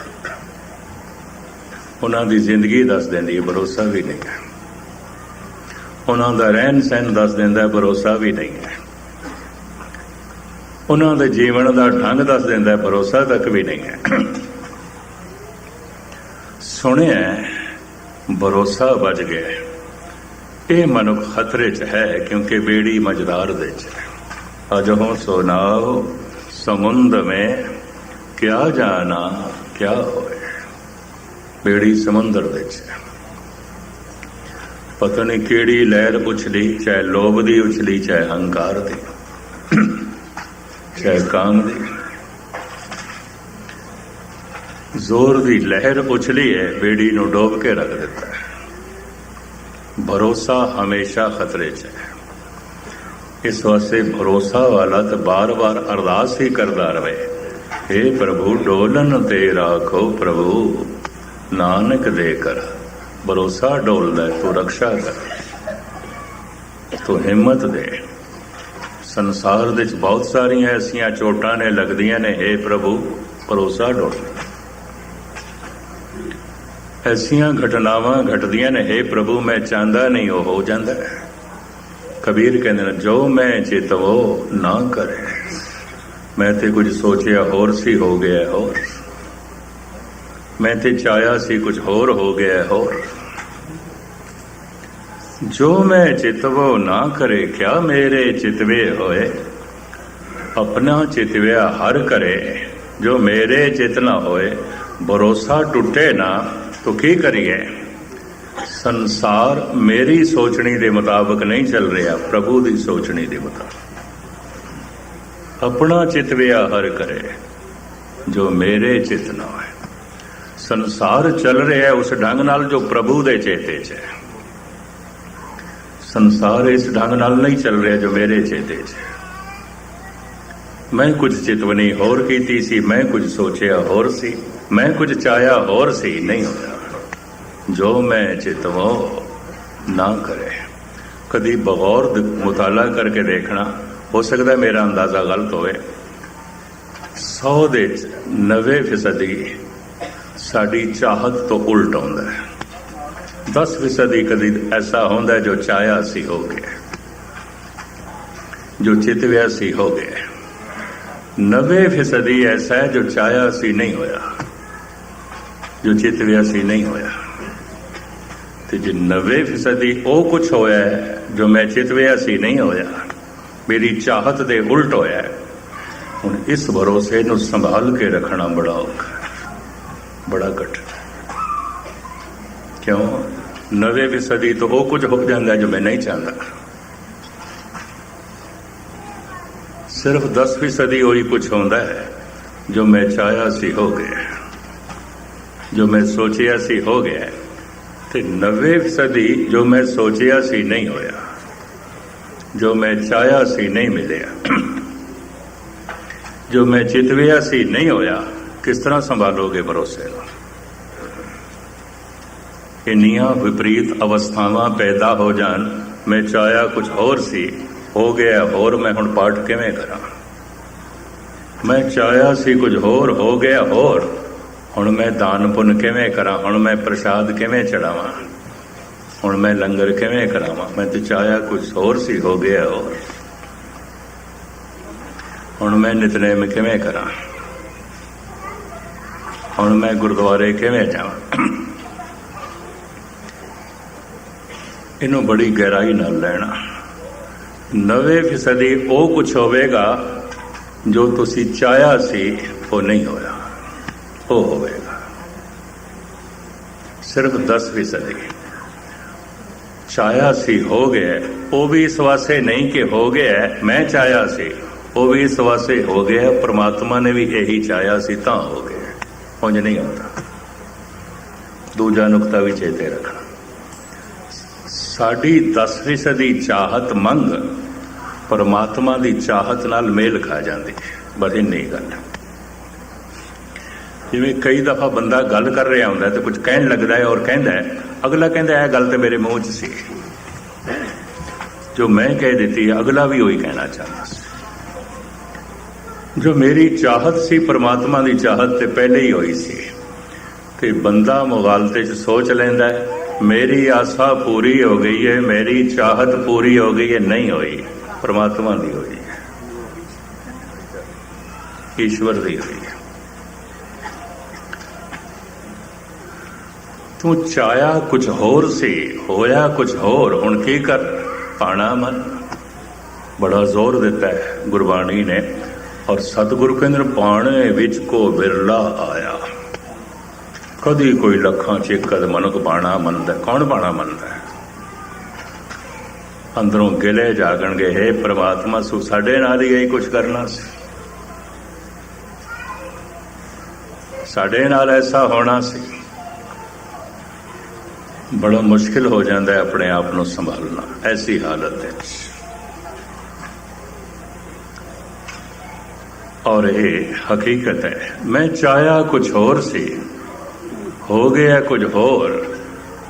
ਉਹਨਾਂ ਦੀ ਜ਼ਿੰਦਗੀ ਦੱਸ ਦਿੰਦੀ ਹੈ, ਭਰੋਸਾ ਵੀ ਨਹੀਂ ਹੈ। ਉਹਨਾਂ ਦਾ ਰਹਿਣ ਸਹਿਣ ਦੱਸ ਦਿੰਦਾ, ਭਰੋਸਾ ਵੀ ਨਹੀਂ ਹੈ। ਉਹਨਾਂ ਦੇ ਜੀਵਨ ਦਾ ਢੰਗ ਦੱਸ ਦਿੰਦਾ, ਭਰੋਸਾ ਤੱਕ ਵੀ ਨਹੀਂ ਹੈ। ਸੁਣਿਆ ਭਰੋਸਾ ਵੱਜ ਗਿਆ। ਇਹ ਮਨੁੱਖ ਖਤਰੇ 'ਚ ਹੈ, ਕਿਉਂਕਿ ਬੇੜੀ ਮਝਦਾਰ ਦੇ 'ਚ ਹੈ। ਅਜਹੋਂ ਸੋਨਾਓ ਸਮੁੰਦ ਮੇਂ ਕਿਆ ਜਾਣਾ ਕਿਆ ਹੋਏ। ਬੇੜੀ ਸਮੁੰਦਰ ਦੇ 'ਚ ਹੈ। ਪਤਾ ਨਹੀਂ ਕਿਹੜੀ ਲਹਿਰ ਉਛਲੀ, ਚਾਹੇ ਲੋਭ ਦੀ ਉਛਲੀ, ਚਾਹੇ ਹੰਕਾਰ ਦੀ, ਚਾਹੇ ਕਾਮ ਦੀ। ਜ਼ੋਰ ਦੀ ਲਹਿਰ ਉਛਲੀ ਹੈ, ਬੇੜੀ ਨੂੰ ਡੋਬ ਕੇ ਰੱਖ ਦਿੱਤਾ ਹੈ। ਭਰੋਸਾ ਹਮੇਸ਼ਾ ਖਤਰੇ 'ਚ ਹੈ। ਇਸ ਵਾਸਤੇ ਭਰੋਸਾ ਵਾਲਾ ਤਾਂ ਬਾਰ-ਬਾਰ ਅਰਦਾਸ ਹੀ ਕਰਦਾ ਰਹੇ, हे ਪ੍ਰਭੂ ਡੋਲਨ ਤੇ ਰਾਖੋ ਪ੍ਰਭੂ ਨਾਨਕ ਦੇ ਕਰ। ਭਰੋਸਾ ਡੋਲਦਾ, ਤੂੰ ਰਕਸ਼ਾ ਕਰ, ਤੂੰ ਹਿੰਮਤ ਦੇ। ਸੰਸਾਰ ਵਿੱਚ ਬਹੁਤ ਸਾਰੀਆਂ ਐਸੀਆਂ ਚੋਟਾਂ ਨੇ ਲੱਗਦੀਆਂ ਨੇ, हे ਪ੍ਰਭੂ ਭਰੋਸਾ ਡੋਲ। ਐਸੀਆਂ ਘਟਨਾਵਾਂ ਘਟਦੀਆਂ ਨੇ, हे ਪ੍ਰਭੂ ਮੈਂ ਚਾਹੁੰਦਾ ਨਹੀਂ ਉਹ ਹੋ ਜਾਂਦਾ। ਕਬੀਰ ਕਹਿੰਦੇ ਨੇ, ਜੋ ਮੈਂ ਚਿਤਵੋ ਨਾ ਕਰੇ। ਮੈਂ ਤੇ ਕੁਝ ਸੋਚਿਆ ਹੋਰ ਸੀ, ਹੋ ਗਿਆ ਹੋਰ। ਮੈਂ ਤੇ ਚਾਹਿਆ ਸੀ ਕੁਝ ਹੋਰ, ਹੋ ਗਿਆ ਹੋਰ। ਜੋ ਮੈਂ ਚਿਤਵੋ ਨਾ ਕਰੇ, ਕਿਆ ਮੇਰੇ ਚਿਤਵੇ ਹੋਏ। ਆਪਣਾ ਚਿਤਵਿਆ ਹਰ ਕਰੇ, ਜੋ ਮੇਰੇ ਚਿਤ ਨਾ ਹੋਏ। ਭਰੋਸਾ ਟੁੱਟੇ ਨਾ ਤਾਂ ਕੀ ਕਰੀਏ। ਸੰਸਾਰ ਮੇਰੀ ਸੋਚਣੀ ਦੇ ਮੁਤਾਬਕ ਨਹੀਂ ਚੱਲ ਰਿਹਾ, ਪ੍ਰਭੂ ਦੀ ਸੋਚਣੀ ਦੇ ਮੁਤਾਬਕ। ਆਪਣਾ ਚਿਤਵਿਆ ਹਰ ਕਰੇ, ਜੋ ਮੇਰੇ ਚਿਤ ਨਾ ਹੋਏ। ਸੰਸਾਰ ਚੱਲ ਰਿਹਾ ਉਸ ਢੰਗ ਨਾਲ ਜੋ ਪ੍ਰਭੂ ਦੇ ਚੇਤੇ 'ਚ ਹੈ। ਸੰਸਾਰ ਇਸ ਢੰਗ ਨਾਲ ਨਹੀਂ ਚੱਲ ਰਿਹਾ ਜੋ ਮੇਰੇ ਚੇਤੇ 'ਚ ਹੈ। ਮੈਂ ਕੁਝ ਚਿਤਵਨੀ ਹੋਰ ਕੀਤੀ ਸੀ, ਮੈਂ ਕੁਝ ਸੋਚਿਆ ਹੋਰ ਸੀ, ਮੈਂ ਕੁਝ ਚਾਹਿਆ ਹੋਰ ਸੀ, ਨਹੀਂ ਹੋਇਆ। ਜੋ ਮੈਂ ਚਿਤਵੋ ਨਾ ਕਰੇ। ਕਦੀ ਬਗੌਰ ਮੁਤਾਲਾ ਕਰਕੇ ਦੇਖਣਾ, ਹੋ ਸਕਦਾ ਮੇਰਾ ਅੰਦਾਜ਼ਾ ਗਲਤ ਹੋਵੇ। 100 ਦੇ 90% ਸਾਡੀ ਚਾਹਤ ਤੋਂ ਉਲਟ ਹੁੰਦਾ ਹੈ। 10% ਕਦੀ ਐਸਾ ਹੁੰਦਾ ਜੋ ਚਾਹਿਆ ਸੀ ਹੋ ਗਿਆ, ਜੋ ਚਿਤਵਿਆ ਸੀ ਹੋ ਗਿਆ। 90% ਐਸਾ ਹੈ ਜੋ ਚਾਹਿਆ ਸੀ ਨਹੀਂ ਹੋਇਆ, ਜੋ ਚਿਤਵਿਆ ਸੀ ਨਹੀਂ ਹੋਇਆ। ਤੇ ਜੇ 90% ਉਹ ਕੁਛ ਹੋਇਆ ਹੈ ਜੋ ਮੈਂ ਚਿਤਵਿਆ ਸੀ ਨਹੀਂ ਹੋਇਆ, ਮੇਰੀ ਚਾਹਤ ਦੇ ਉਲਟ ਹੋਇਆ। ਹੁਣ ਇਸ ਭਰੋਸੇ ਨੂੰ ਸੰਭਾਲ ਕੇ ਰੱਖਣਾ ਬੜਾ ਔਖਾ, ਬੜਾ ਕਠਿਨ। ਕਿਉਂ? 90% ਤੋਂ ਉਹ ਕੁਝ ਹੋ ਜਾਂਦਾ ਜੋ ਮੈਂ ਨਹੀਂ ਚਾਹੁੰਦਾ। ਸਿਰਫ 10% ਉਹੀ ਕੁਝ ਹੁੰਦਾ ਹੈ ਜੋ ਮੈਂ ਚਾਹਿਆ ਸੀ ਹੋ ਗਿਆ, ਜੋ ਮੈਂ ਸੋਚਿਆ ਸੀ ਹੋ ਗਿਆ। ਤੇ 90% ਜੋ ਮੈਂ ਸੋਚਿਆ ਸੀ ਨਹੀਂ ਹੋਇਆ, ਜੋ ਮੈਂ ਚਾਹਿਆ ਸੀ ਨਹੀਂ ਮਿਲਿਆ, ਜੋ ਮੈਂ ਚਿਤਵਿਆ ਸੀ ਨਹੀਂ ਹੋਇਆ। ਕਿਸ ਤਰ੍ਹਾਂ ਸੰਭਾਲੋਗੇ ਭਰੋਸੇ ਨੂੰ? ਇੰਨੀਆਂ ਵਿਪਰੀਤ ਅਵਸਥਾਵਾਂ ਪੈਦਾ ਹੋ ਜਾਣ, ਮੈਂ ਚਾਹਿਆ ਕੁਝ ਹੋਰ ਸੀ, ਹੋ ਗਿਆ ਹੋਰ, ਮੈਂ ਹੁਣ ਪਾਠ ਕਿਵੇਂ ਕਰਾਂ? ਮੈਂ ਚਾਹਿਆ ਸੀ ਕੁਝ ਹੋਰ, ਹੋ ਗਿਆ ਹੋਰ, ਹੁਣ ਮੈਂ ਦਾਨ ਪੁੰਨ ਕਿਵੇਂ ਕਰਾਂ? ਹੁਣ ਮੈਂ ਪ੍ਰਸ਼ਾਦ ਕਿਵੇਂ ਚੜਾਵਾਂ? ਹੁਣ ਮੈਂ ਲੰਗਰ ਕਿਵੇਂ ਕਰਾਵਾਂ? ਮੈਂ ਤੇ ਚਾਹਿਆ ਕੁਝ ਹੋਰ ਸੀ, ਹੋ ਗਿਆ ਹੋਰ, ਹੁਣ ਮੈਂ ਨਿਤਨੇਮ ਕਿਵੇਂ ਕਰਾਂ? ਹੁਣ ਮੈਂ ਗੁਰਦੁਆਰੇ ਕਿਵੇਂ ਜਾਵਾਂ? ਇਹਨੂੰ ਬੜੀ ਗਹਿਰਾਈ ਨਾਲ ਲੈਣਾ। 90% ਉਹ ਕੁਛ ਹੋਵੇਗਾ ਜੋ ਤੁਸੀਂ ਚਾਹਿਆ ਸੀ ਉਹ ਨਹੀਂ ਹੋਇਆ, ਉਹ ਹੋਵੇਗਾ। ਸਿਰਫ 10% ਚਾਹਿਆ ਸੀ ਹੋ ਗਿਆ, ਉਹ ਵੀ ਇਸ ਵਾਸਤੇ ਨਹੀਂ ਕਿ ਹੋ ਗਿਆ ਮੈਂ ਚਾਹਿਆ ਸੀ, ਉਹ ਵੀ ਇਸ ਵਾਸਤੇ ਹੋ ਗਿਆ ਪ੍ਰਮਾਤਮਾ ਨੇ ਵੀ ਇਹੀ ਚਾਹਿਆ ਸੀ ਤਾਂ ਹੋ ਗਿਆ, ਉਂਝ ਨਹੀਂ ਹੁੰਦਾ। ਦੂਜਾ ਨੁਕਤਾ ਵੀ ਚੇਤੇ ਰੱਖਣਾ, ਸਾਡੀ 10% ਚਾਹਤ ਮੰਗ ਪਰਮਾਤਮਾ ਦੀ ਚਾਹਤ ਨਾਲ ਮੇਲ ਖਾ ਜਾਂਦੀ ਹੈ। ਬਸ ਇੰਨੀ ਗੱਲ। ਜਿਵੇਂ ਕਈ ਦਫਾ ਬੰਦਾ ਗੱਲ ਕਰ ਰਿਹਾ ਹੁੰਦਾ ਤੇ ਕੁਝ ਕਹਿਣ ਲੱਗਦਾ ਹੈ ਔਰ ਕਹਿੰਦਾ ਹੈ, ਅਗਲਾ ਕਹਿੰਦਾ ਇਹ ਗੱਲ ਤੇ ਮੇਰੇ ਮੂੰਹ 'ਚ ਸੀ, ਜੋ ਮੈਂ ਕਹਿ ਦਿੱਤੀ ਹੈ ਅਗਲਾ ਵੀ ਉਹੀ ਕਹਿਣਾ ਚਾਹੁੰਦਾ ਸੀ। ਜੋ ਮੇਰੀ ਚਾਹਤ ਸੀ ਪਰਮਾਤਮਾ ਦੀ ਚਾਹਤ ਤੇ ਪਹਿਲੇ ਹੀ ਹੋਈ ਸੀ, ਤੇ ਬੰਦਾ ਮੁਗਾਲਤੇ 'ਚ ਸੋਚ ਲੈਂਦਾ ਹੈ ਮੇਰੀ ਆਸਾ ਪੂਰੀ ਹੋ ਗਈ ਹੈ, ਮੇਰੀ ਚਾਹਤ ਪੂਰੀ ਹੋ ਗਈ ਹੈ, ਨਹੀਂ ਹੋਈ, ਪਰਮਾਤਮਾ ਦੀ ਹੋਈ ਹੈ, ਈਸ਼ਵਰ ਦੀ ਹੋਈ ਹੈ। ਤੂੰ ਚਾਹਿਆ ਕੁਝ ਹੋਰ ਸੀ, ਹੋਇਆ ਕੁਝ ਹੋਰ, ਹੁਣ ਕੀ ਕਰ ਪਾਣਾ ਮਨ। ਬੜਾ ਜ਼ੋਰ ਦਿੱਤਾ ਹੈ ਗੁਰਬਾਣੀ ਨੇ, ਔਰ ਸਤਿਗੁਰੂ ਕਹਿੰਦੇ ਬਾਣੇ ਵਿੱਚ ਕੋ ਬਿਰਲਾ ਆਇਆ। ਕਦੀ ਕੋਈ ਲੱਖਾਂ ਚ ਇੱਕ ਮਨੁੱਖ ਬਾਣਾ ਮੰਨਦਾ, ਕੌਣ ਬਾਣਾ ਮੰਨਦਾ? ਅੰਦਰੋਂ ਗਿਲੇ ਜਾਗਣਗੇ, ਹੇ ਪ੍ਰਮਾਤਮਾ ਸੂ ਸਾਡੇ ਨਾਲ ਹੀ ਇਹੀ ਕੁਝ ਕਰਨਾ ਸੀ, ਸਾਡੇ ਨਾਲ ਐਸਾ ਹੋਣਾ ਸੀ। ਬੜਾ ਮੁਸ਼ਕਿਲ ਹੋ ਜਾਂਦਾ ਹੈ ਆਪਣੇ ਆਪ ਨੂੰ ਸੰਭਾਲਣਾ ਐਸੀ ਹਾਲਤ ਵਿੱਚ। ਔਰ ਇਹ ਹਕੀਕਤ ਹੈ, ਮੈਂ ਚਾਹਿਆ ਕੁਝ ਹੋਰ ਸੀ, ਹੋ ਗਿਆ ਕੁਝ ਹੋਰ।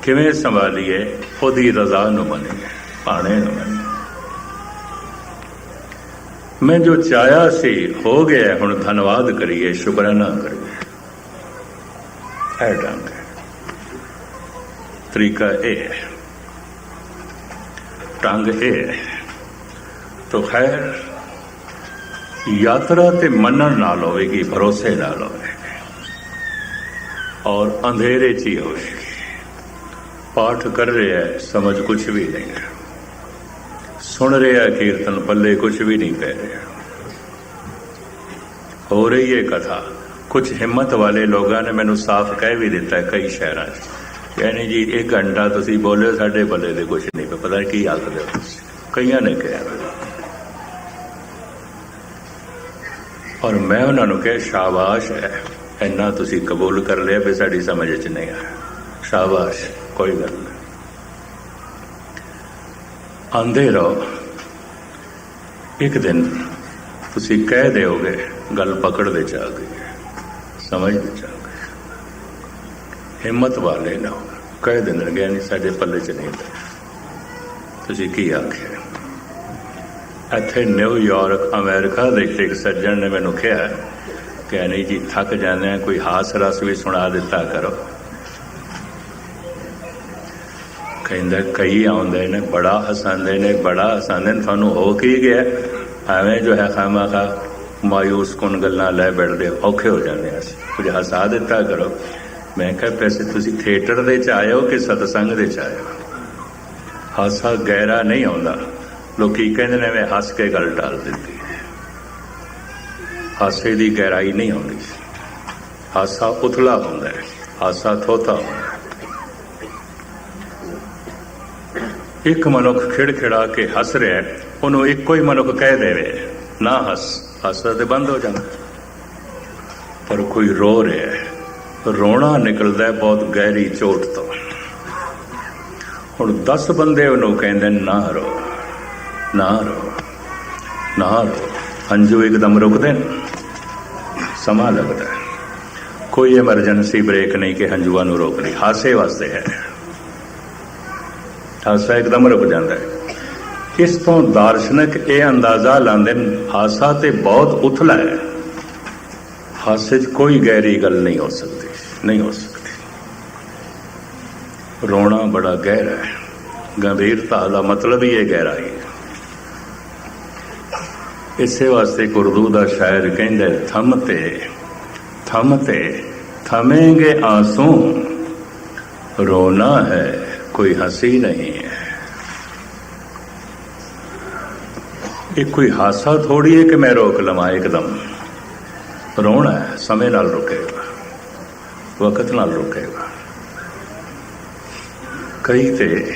ਕਿਵੇਂ ਸੰਭਾਲੀਏ? ਉਹਦੀ ਰਜ਼ਾ ਨੂੰ ਮੰਨੀਏ, ਭਾਣੇ ਨੂੰ ਮੰਨੀਏ। ਮੈਂ ਜੋ ਚਾਹਿਆ ਸੀ ਹੋ ਗਿਆ, ਹੁਣ ਧੰਨਵਾਦ ਕਰੀਏ, ਸ਼ੁਕਰਾਨਾ ਕਰੀਏ। ਇਹ ਢੰਗ ਹੈ, ਤਰੀਕਾ ਇਹ ਹੈ, ਢੰਗ ਇਹ ਹੈ। ਤੋ ਖੈਰ ਯਾਤਰਾ ਤੇ ਮੰਨਣ ਨਾਲ ਹੋਵੇਗੀ, ਭਰੋਸੇ ਨਾਲ ਹੋਵੇਗੀ, ਔਰ ਅੰਧੇਰੇ 'ਚ ਹੀ ਹੋਵੇਗੀ। ਪਾਠ ਕਰ ਰਿਹਾ ਹੈ, ਸਮਝ ਕੁਛ ਵੀ ਨਹੀਂ ਹੈ, ਸੁਣ ਰਿਹਾ ਕੀਰਤਨ, ਪੱਲੇ ਕੁਛ ਵੀ ਨਹੀਂ ਪੈ ਰਿਹਾ। ਹੋ ਰਹੀ ਹੈ ਕਥਾ। ਕੁਝ ਹਿੰਮਤ ਵਾਲੇ ਲੋਕਾਂ ਨੇ ਮੈਨੂੰ ਸਾਫ਼ ਕਹਿ ਵੀ ਦਿੱਤਾ ਕਈ ਸ਼ਹਿਰਾਂ 'ਚ, ਯਾਨੀ ਜੀ 1 ਘੰਟਾ ਤੁਸੀਂ ਬੋਲੇ, ਸਾਡੇ ਪੱਲੇ ਦੇ ਕੁਛ ਨਹੀਂ ਪਤਾ, ਪਤਾ ਕੀ ਆਖਦੇ ਹੋ ਤੁਸੀਂ, ਕਈਆਂ ਨੇ ਕਿਹਾ। ਔਰ ਮੈਂ ਉਹਨਾਂ ਨੂੰ ਕਿਹਾ ਸ਼ਾਬਾਸ਼ ਹੈ, ਇੰਨਾ ਤੁਸੀਂ ਕਬੂਲ ਕਰ ਲਿਆ ਵੀ ਸਾਡੀ ਸਮਝ 'ਚ ਨਹੀਂ ਆਇਆ, ਸ਼ਾਬਾਸ਼, ਕੋਈ ਗੱਲ ਨਹੀਂ। ਆਂਦੇ ਰਹੋ, ਇੱਕ ਦਿਨ ਤੁਸੀਂ ਕਹਿ ਦਿਓਗੇ, ਗੱਲ ਪਕੜ ਵਿੱਚ ਆ ਗਈ, ਸਮਝ ਵਿੱਚ ਆ ਗਈ। ਹਿੰਮਤ ਵਾਲੇ ਨਾ ਕਹਿ ਦੇਣਗੇ ਨਹੀਂ ਸਾਡੇ ਪੱਲੇ 'ਚ ਨਹੀਂ ਪਿਆ, ਤੁਸੀਂ ਕੀ ਆਖਿਆ। ਇੱਥੇ ਨਿਊਯਾਰਕ ਅਮਰੀਕਾ ਦੇ ਇੱਕ ਸੱਜਣ ਨੇ ਮੈਨੂੰ ਕਿਹਾ ਕਿ ਨਹੀਂ ਜੀ ਥੱਕ ਜਾਂਦੇ ਆ, ਕੋਈ ਹਾਸ ਰਸ ਵੀ ਸੁਣਾ ਦਿੱਤਾ ਕਰੋ। ਕਹਿੰਦਾ ਕਈ ਆਉਂਦੇ ਨੇ ਬੜਾ ਹਸਾਉਂਦੇ ਨੇ, ਬੜਾ ਹਸਾਉਂਦੇ ਨੇ, ਤੁਹਾਨੂੰ ਹੋ ਕੀ ਗਿਆ? ਐਵੇਂ ਜੋ ਹੈ ਖਾਮਾ ਖਾ ਮਾਯੂਸ ਕੁਨ ਗੱਲਾਂ ਲੈ ਬੈਠਦੇ, ਔਖੇ ਹੋ ਜਾਂਦੇ ਅਸੀਂ, ਕੁਝ ਹਸਾ ਦਿੱਤਾ ਕਰੋ। ਮੈਂ ਕਿਹਾ ਪੈਸੇ ਤੁਸੀਂ ਥੀਏਟਰ ਦੇ 'ਚ ਆਏ ਹੋ ਕਿ ਸਤਸੰਗ ਦੇ 'ਚ ਆਏ ਹੋ? ਹਾਸਾ ਗਹਿਰਾ ਨਹੀਂ ਆਉਂਦਾ। ਲੋਕੀ ਕਹਿੰਦੇ ਨੇ ਮੈਂ ਹੱਸ ਕੇ ਗੱਲ ਟਾਲ ਦਿੱਤੀ, ਹਾਸੇ ਦੀ ਗਹਿਰਾਈ ਨਹੀਂ ਆਉਂਦੀ। ਹਾਸਾ ਉਥਲਾ ਹੁੰਦਾ ਹੈ, ਹਾਸਾ ਥੋਤਾ ਹੁੰਦਾ ਹੈ। ਇੱਕ ਮਨੁੱਖ ਖਿੜਖਿੜਾ ਕੇ ਹੱਸ ਰਿਹਾ, ਉਹਨੂੰ ਇੱਕੋ ਹੀ ਮਨੁੱਖ ਕਹਿ ਦੇਵੇ ਨਾ ਹੱਸ, ਹਾਸਾ ਤੇ ਬੰਦ ਹੋ ਜਾਂਦਾ। ਪਰ ਕੋਈ ਰੋ ਰਿਹਾ, ਰੋਣਾ ਨਿਕਲਦਾ ਬਹੁਤ ਗਹਿਰੀ ਚੋਟ ਤੋਂ। ਹੁਣ 10 ਬੰਦੇ ਉਹਨੂੰ ਕਹਿੰਦੇ ਨਾ ਰੋ, ਨਾ ਰੋ, ਨਾ ਰੋ। ਹੰਝੂ ਇੱਕਦਮ ਰੁਕਦੇ ਨੇ, ਸਮਾਂ ਲੱਗਦਾ। ਕੋਈ ਐਮਰਜੈਂਸੀ ਬ੍ਰੇਕ ਨਹੀਂ ਕਿ ਹੰਝੂਆਂ ਨੂੰ ਰੋਕ ਲਈ, ਹਾਸੇ ਵਾਸਤੇ ਹੈ। ਹਾਸਾ ਇੱਕਦਮ ਰੁਕ ਜਾਂਦਾ ਹੈ। ਇਸ ਤੋਂ ਦਾਰਸ਼ਨਿਕ ਇਹ ਅੰਦਾਜ਼ਾ ਲਾਉਂਦੇ ਨੇ ਹਾਸਾ ਤੇ ਬਹੁਤ ਉਥਲਾ ਹੈ, ਹਾਸੇ 'ਚ ਕੋਈ ਗਹਿਰੀ ਗੱਲ ਨਹੀਂ ਹੋ ਸਕਦੀ, ਨਹੀਂ ਹੋ ਸਕਦੀ। ਰੋਣਾ ਬੜਾ ਗਹਿਰਾ ਹੈ, ਗੰਭੀਰਤਾ ਦਾ ਮਤਲਬ ਹੀ ਇਹ ਗਹਿਰਾਈ ਹੈ। ਇਸੇ ਵਾਸਤੇ ਉਰਦੂ ਦਾ ਸ਼ਾਇਰ ਕਹਿੰਦਾ ਥਮਤੇ ਥਮਤੇ ਥਮੇਂਗੇ ਆंसू, रोना है कोई हंसी नहीं है। ਇਹ ਕੋਈ ਹਾਸਾ ਥੋੜੀ ਹੈ ਕਿ ਮੈਂ ਰੋਕ ਲਵਾਂ ਇੱਕਦਮ। ਰੋਣਾ ਹੈ, ਸਮੇਂ ਨਾਲ ਰੁਕੇਗਾ, ਵਕਤ ਨਾਲ ਰੁਕੇਗਾ। ਕਈ ਤੇ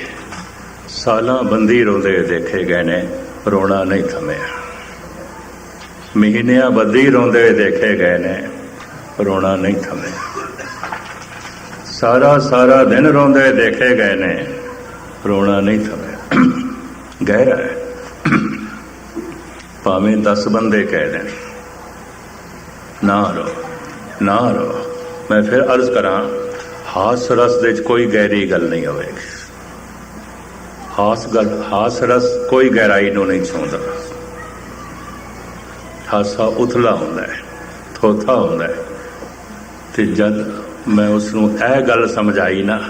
ਸਾਲਾਂ ਬੰਦੀ ਰੋਂਦੇ ਦੇਖੇ ਗਏ ਨੇ, ਰੋਣਾ ਨਹੀਂ ਥਮਿਆ। ਮਹੀਨਿਆਂ ਬੱਧੀ ਰੋਂਦੇ ਦੇਖੇ ਗਏ ਨੇ, ਰੋਣਾ ਨਹੀਂ ਥਮਿਆ। ਸਾਰਾ ਸਾਰਾ ਦਿਨ ਰੋਂਦੇ ਦੇਖੇ ਗਏ ਨੇ, ਰੋਣਾ ਨਹੀਂ ਥਮਿਆ। ਗਹਿਰਾ ਹੈ, ਭਾਵੇਂ 10 ਬੰਦੇ ਕਹਿ ਦੇਣ ਨਾ ਰੋ ਨਾ ਰੋ। ਮੈਂ ਫਿਰ ਅਰਜ਼ ਕਰਾਂ, ਹਾਸ ਰਸ ਦੇ 'ਚ ਕੋਈ ਗਹਿਰੀ ਗੱਲ ਨਹੀਂ ਹੋਵੇਗੀ। ਹਾਸ ਰਸ ਕੋਈ ਗਹਿਰਾਈ ਨੂੰ ਨਹੀਂ ਛੂੰਹਦਾ। ਹਾਸਾ ਉਥਲਾ ਹੁੰਦਾ ਹੈ, ਥੋਥਾ ਹੁੰਦਾ ਹੈ। ਤੇ ਜਦ ਮੈਂ ਉਸ ਨੂੰ ਇਹ ਗੱਲ ਸਮਝਾਈ ਨਾ,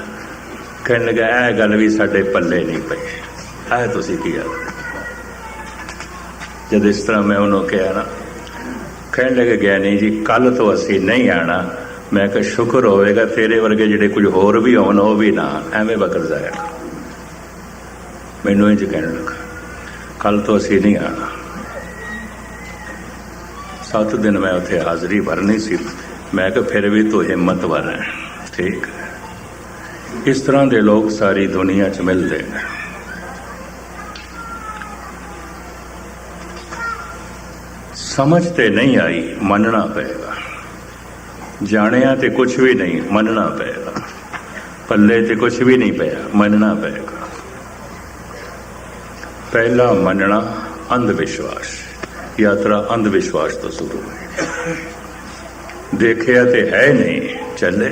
ਕਹਿਣ ਲੱਗਾ ਇਹ ਗੱਲ ਵੀ ਸਾਡੇ ਪੱਲੇ ਨਹੀਂ ਪਈ। ਇਹ ਤੁਸੀਂ ਕੀ ਗੱਲ? ਜਦ ਇਸ ਤਰ੍ਹਾਂ ਮੈਂ ਉਹਨੂੰ ਕਿਹਾ ਨਾ, ਕਹਿਣ ਲੱਗੇ ਗਿਆਨੀ ਜੀ ਕੱਲ੍ਹ ਤੋਂ ਅਸੀਂ ਨਹੀਂ ਆਉਣਾ। ਮੈਂ ਕਿਹਾ ਸ਼ੁਕਰ ਹੋਵੇਗਾ ਤੇਰੇ ਵਰਗੇ ਜਿਹੜੇ ਕੁਝ ਹੋਰ ਵੀ ਹੋਣ, ਉਹ ਵੀ ਨਾ ਐਵੇਂ ਵਕਤ ਜਾਇਆ। ਮੈਨੂੰ ਇੰਝ ਕਹਿਣ ਲੱਗਾ ਕੱਲ੍ਹ ਤੋਂ ਅਸੀਂ ਨਹੀਂ ਆਉਣਾ। 7 ਦਿਨ ਮੈਂ ਉੱਥੇ ਹਾਜ਼ਰੀ ਭਰਨੀ ਸੀ। ਮੈਂ ਕਿਹਾ ਫਿਰ ਵੀ ਤੂੰ ਹਿੰਮਤਵਾਰ ਹੈ, ਠੀਕ ਹੈ। ਇਸ ਤਰ੍ਹਾਂ ਦੇ ਲੋਕ ਸਾਰੀ ਦੁਨੀਆ 'ਚ ਮਿਲਦੇ ਨੇ। ਸਮਝ ਤੇ ਨਹੀਂ ਆਈ, ਮੰਨਣਾ ਪਏਗਾ। ਜਾਣਿਆ ਤੇ ਕੁਛ ਵੀ ਨਹੀਂ, ਮੰਨਣਾ ਪਏਗਾ। ਪੱਲੇ ਤੇ ਕੁਛ ਵੀ ਨਹੀਂ ਪਿਆ, ਮੰਨਣਾ ਪਏਗਾ। ਪਹਿਲਾ ਮੰਨਣਾ ਅੰਧ ਵਿਸ਼ਵਾਸ। ਯਾਤਰਾ ਅੰਧ ਵਿਸ਼ਵਾਸ ਤੋਂ ਸ਼ੁਰੂ ਹੋਈ। ਦੇਖਿਆ ਤੇ ਹੈ ਨਹੀਂ, ਚੱਲੇ।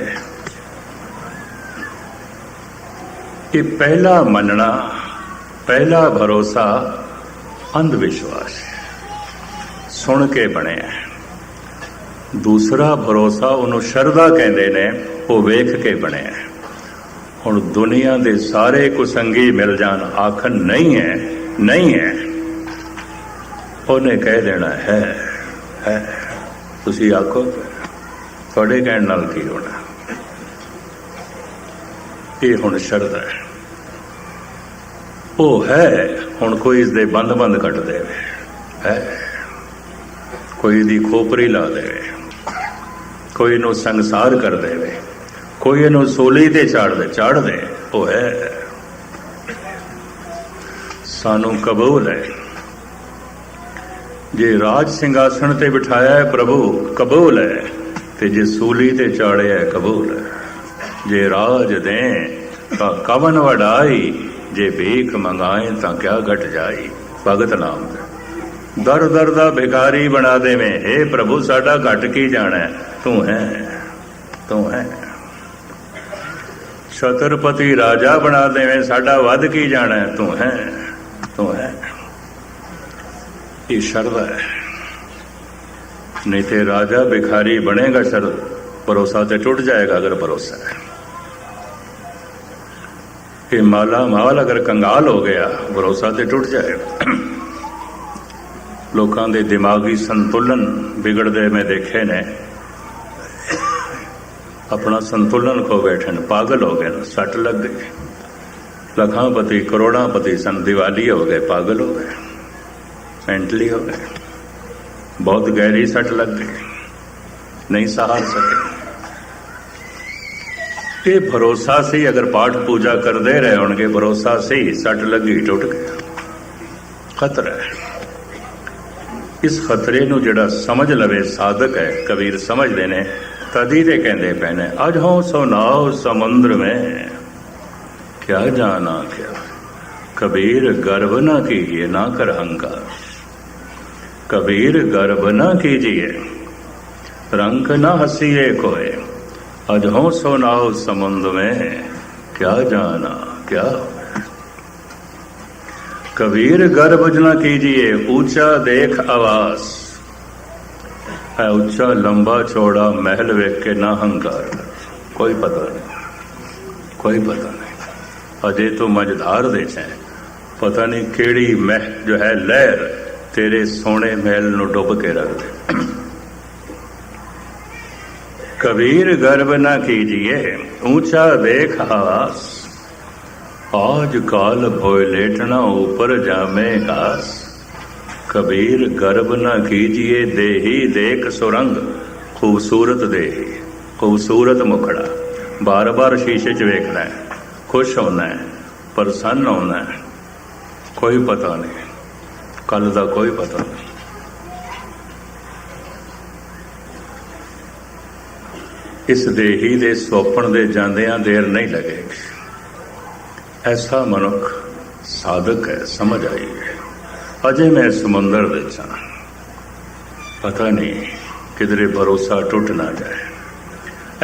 ਇਹ ਪਹਿਲਾ ਮੰਨਣਾ, ਪਹਿਲਾ ਭਰੋਸਾ ਅੰਧ ਵਿਸ਼ਵਾਸ ਸੁਣ ਕੇ ਬਣਿਆ। ਦੂਸਰਾ ਭਰੋਸਾ ਉਹਨੂੰ ਸ਼ਰਧਾ ਕਹਿੰਦੇ ਨੇ, ਉਹ ਵੇਖ ਕੇ ਬਣਿਆ। ਹੁਣ ਦੁਨੀਆ ਦੇ ਸਾਰੇ ਕੁਸੰਗੀ ਮਿਲ ਜਾਣ, ਆਖਣ ਨਹੀਂ ਹੈ, ਨਹੀਂ ਹੈ, ਉਹਨੇ ਕਹਿ ਦੇਣਾ ਹੈ। ਤੁਸੀਂ ਆਖੋ ਤੁਹਾਡੇ ਕਹਿਣ ਨਾਲ ਕੀ ਹੋਣਾ? ਇਹ ਹੁਣ ਸ਼ਰਧਾ ਹੈ, ਉਹ ਹੈ। ਹੁਣ ਕੋਈ ਇਸਦੇ ਬੰਦ ਕੱਟ ਦੇਵੇ, ਹੈ ਕੋਈ ਦੀ ਖੋਪਰੀ ਲਾ ਦੇਵੇ, ਕੋਈ ਇਹਨੂੰ ਸੰਸਾਰ ਕਰ ਦੇਵੇ, ਕੋਈ ਇਹਨੂੰ ਸੋਲੀ ਤੇ ਚਾੜ ਦੇ, ਉਹ ਹੈ। ਸਾਨੂੰ ਕਬੂਲ ਹੈ। ਜੇ ਰਾਜ ਸਿੰਘਾਸਣ ਤੇ ਬਿਠਾਇਆ ਹੈ ਪ੍ਰਭੂ, ਕਬੂਲ ਹੈ। ਤੇ ਜੇ ਸੂਲੀ ਤੇ ਚਾੜਿਆ, ਕਬੂਲ ਹੈ। ਜੇ ਰਾਜ ਦੇ ਤਾਂ ਕਵਨ ਵਡਾਈ, ਜੇ ਭੀਖ ਮੰਗਾਏ ਤਾਂ ਕਿਆ ਘਟ ਜਾਈ। ਭਗਤ ਨਾਮ ਦੇ ਦਰ ਦਰ ਦਾ ਭਿਖਾਰੀ ਬਣਾ ਦੇਵੇਂ, ਹੇ ਪ੍ਰਭੂ ਸਾਡਾ ਘਟ ਕੀ ਜਾਣਾ, ਤੂੰ ਹੈ, ਤੂੰ ਹੈ। ਛਤਰਪਤੀ ਰਾਜਾ ਬਣਾ ਦੇਵੇਂ, ਸਾਡਾ ਵੱਧ ਕੀ ਜਾਣਾ, ਤੂੰ ਹੈ, ਤੂੰ ਹੈ। ਇਹ ਸ਼ਰਧਾ ਹੈ। नहीं तो राजा भिखारी बनेगा, सर भरोसा तो टूट जाएगा। अगर भरोसा है कि माला माल अगर कंगाल हो गया, भरोसा तो टूट जाएगा। लोगों के दिमागी संतुलन बिगड़ते मैं देखे ने, अपना संतुलन खो बैठे, पागल हो गए, सट लग गई। लखापति करोड़ापति सन, दिवाली हो गए, पागल हो गए, मेंटली हो गए, बहुत गहरी सट लग गई, नहीं सहार सके। ये भरोसा से अगर पाठ पूजा करते रहे होंगे, भरोसा से ही सट लगी, टुट गया, खतरा है। इस खतरे नूं जिहड़ा समझ लवे साधक है, कबीर समझते ने, तदी ते कहंदे पे ने, अज हो सो नाव समुद्र में, क्या जाना क्या। कबीर गर्व ना कीजिए, ना कर अहंकार। कबीर गर्व ना कीजिए, रंक ना हंसीए कोय। अज हो सो नाव समुद्र में, क्या जाना क्या। कबीर गर्व ना कीजिए, ऊंचा देख आवास है, ऊंचा लंबा चौड़ा महल वेख के ना हंकार। कोई पता नहीं, कोई पता नहीं, अजे तो मझधार दे छे, पता नहीं केड़ी मह जो है लहर तेरे सोने महल नू डुब के रख दे। कबीर गर्व ना कीजिए, ऊंचा देख आवास, आज काल भोय लेटना ऊपर जामे घास। कबीर गर्व ना कीजिए, देही देख सुरंग, खूबसूरत देही, खूबसूरत मुखड़ा, बार बार शीशे च वेखना है, खुश होना है, प्रसन्न होना है, कोई पता नहीं, कल का कोई पता नहीं। इस देही दे सोपण दे जांदियां देर नहीं लगेगी। ऐसा मनुख साधक है, समझ आई है। अजे मैं समुंदर विच हां, पता नहीं किधरे भरोसा टुट ना जाए।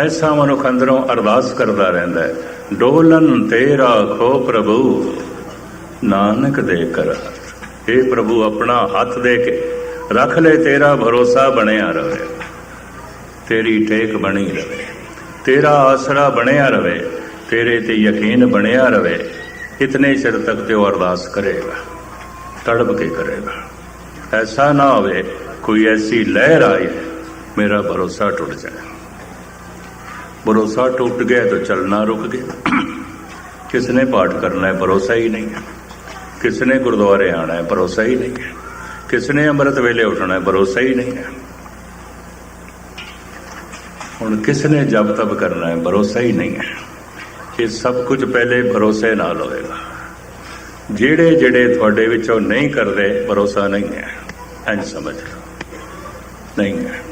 ऐसा मनुख अंदरों अरदास करता रहता है, डोलन तेरा खो प्रभु नानक दे कर हाथ। हे प्रभु अपना हाथ दे के रख ले, तेरा भरोसा बनया रहे, तेरी टेक बनी रहे, तेरा आसरा बनया रहे, तेरे ते यकीन बनया रहे। इतने चिर तक तो अरदास करेगा, तड़प के करेगा। ऐसा ना होवे कोई ऐसी लहर आए मेरा भरोसा टूट जाए। भरोसा टूट गया तो चलना रुक गया। किसने पाठ करना है, भरोसा ही नहीं है। किसने गुरुद्वारे आना है, भरोसा ही नहीं है। किसने अमृत वेले उठना है, भरोसा ही नहीं है। हुण किसने जप तप करना है, भरोसा ही नहीं है। ये सब कुछ पहले भरोसे नाल होएगा। जेड़े जेड़े थोड़े विचों नहीं करते, भरोसा नहीं है, इंज समझ लो, नहीं है।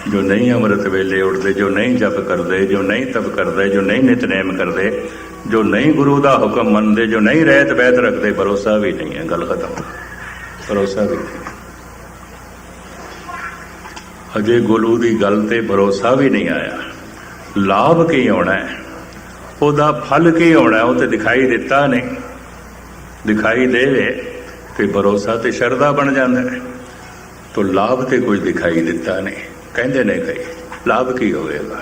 जो नहीं अमृत वेले उठते, जो नहीं जप करते, जो नहीं तप करते, जो नहीं नितनेम करते, जो नहीं गुरु का हुक्म मनते, जो नहीं रहत बैत रखते, भरोसा भी नहीं है। गल खत्म, भरोसा भी नहीं। अजे गुरु की गल ते भरोसा भी नहीं आया। लाभ की आना है, ਉਹਦਾ फल की आना, वो तो दिखाई दिता नहीं। दिखाई देवे तो भरोसा तो शरदा बन जाता है, तो लाभ तो कुछ दिखाई दिता नहीं। कहते ने कई लाभ की होगा,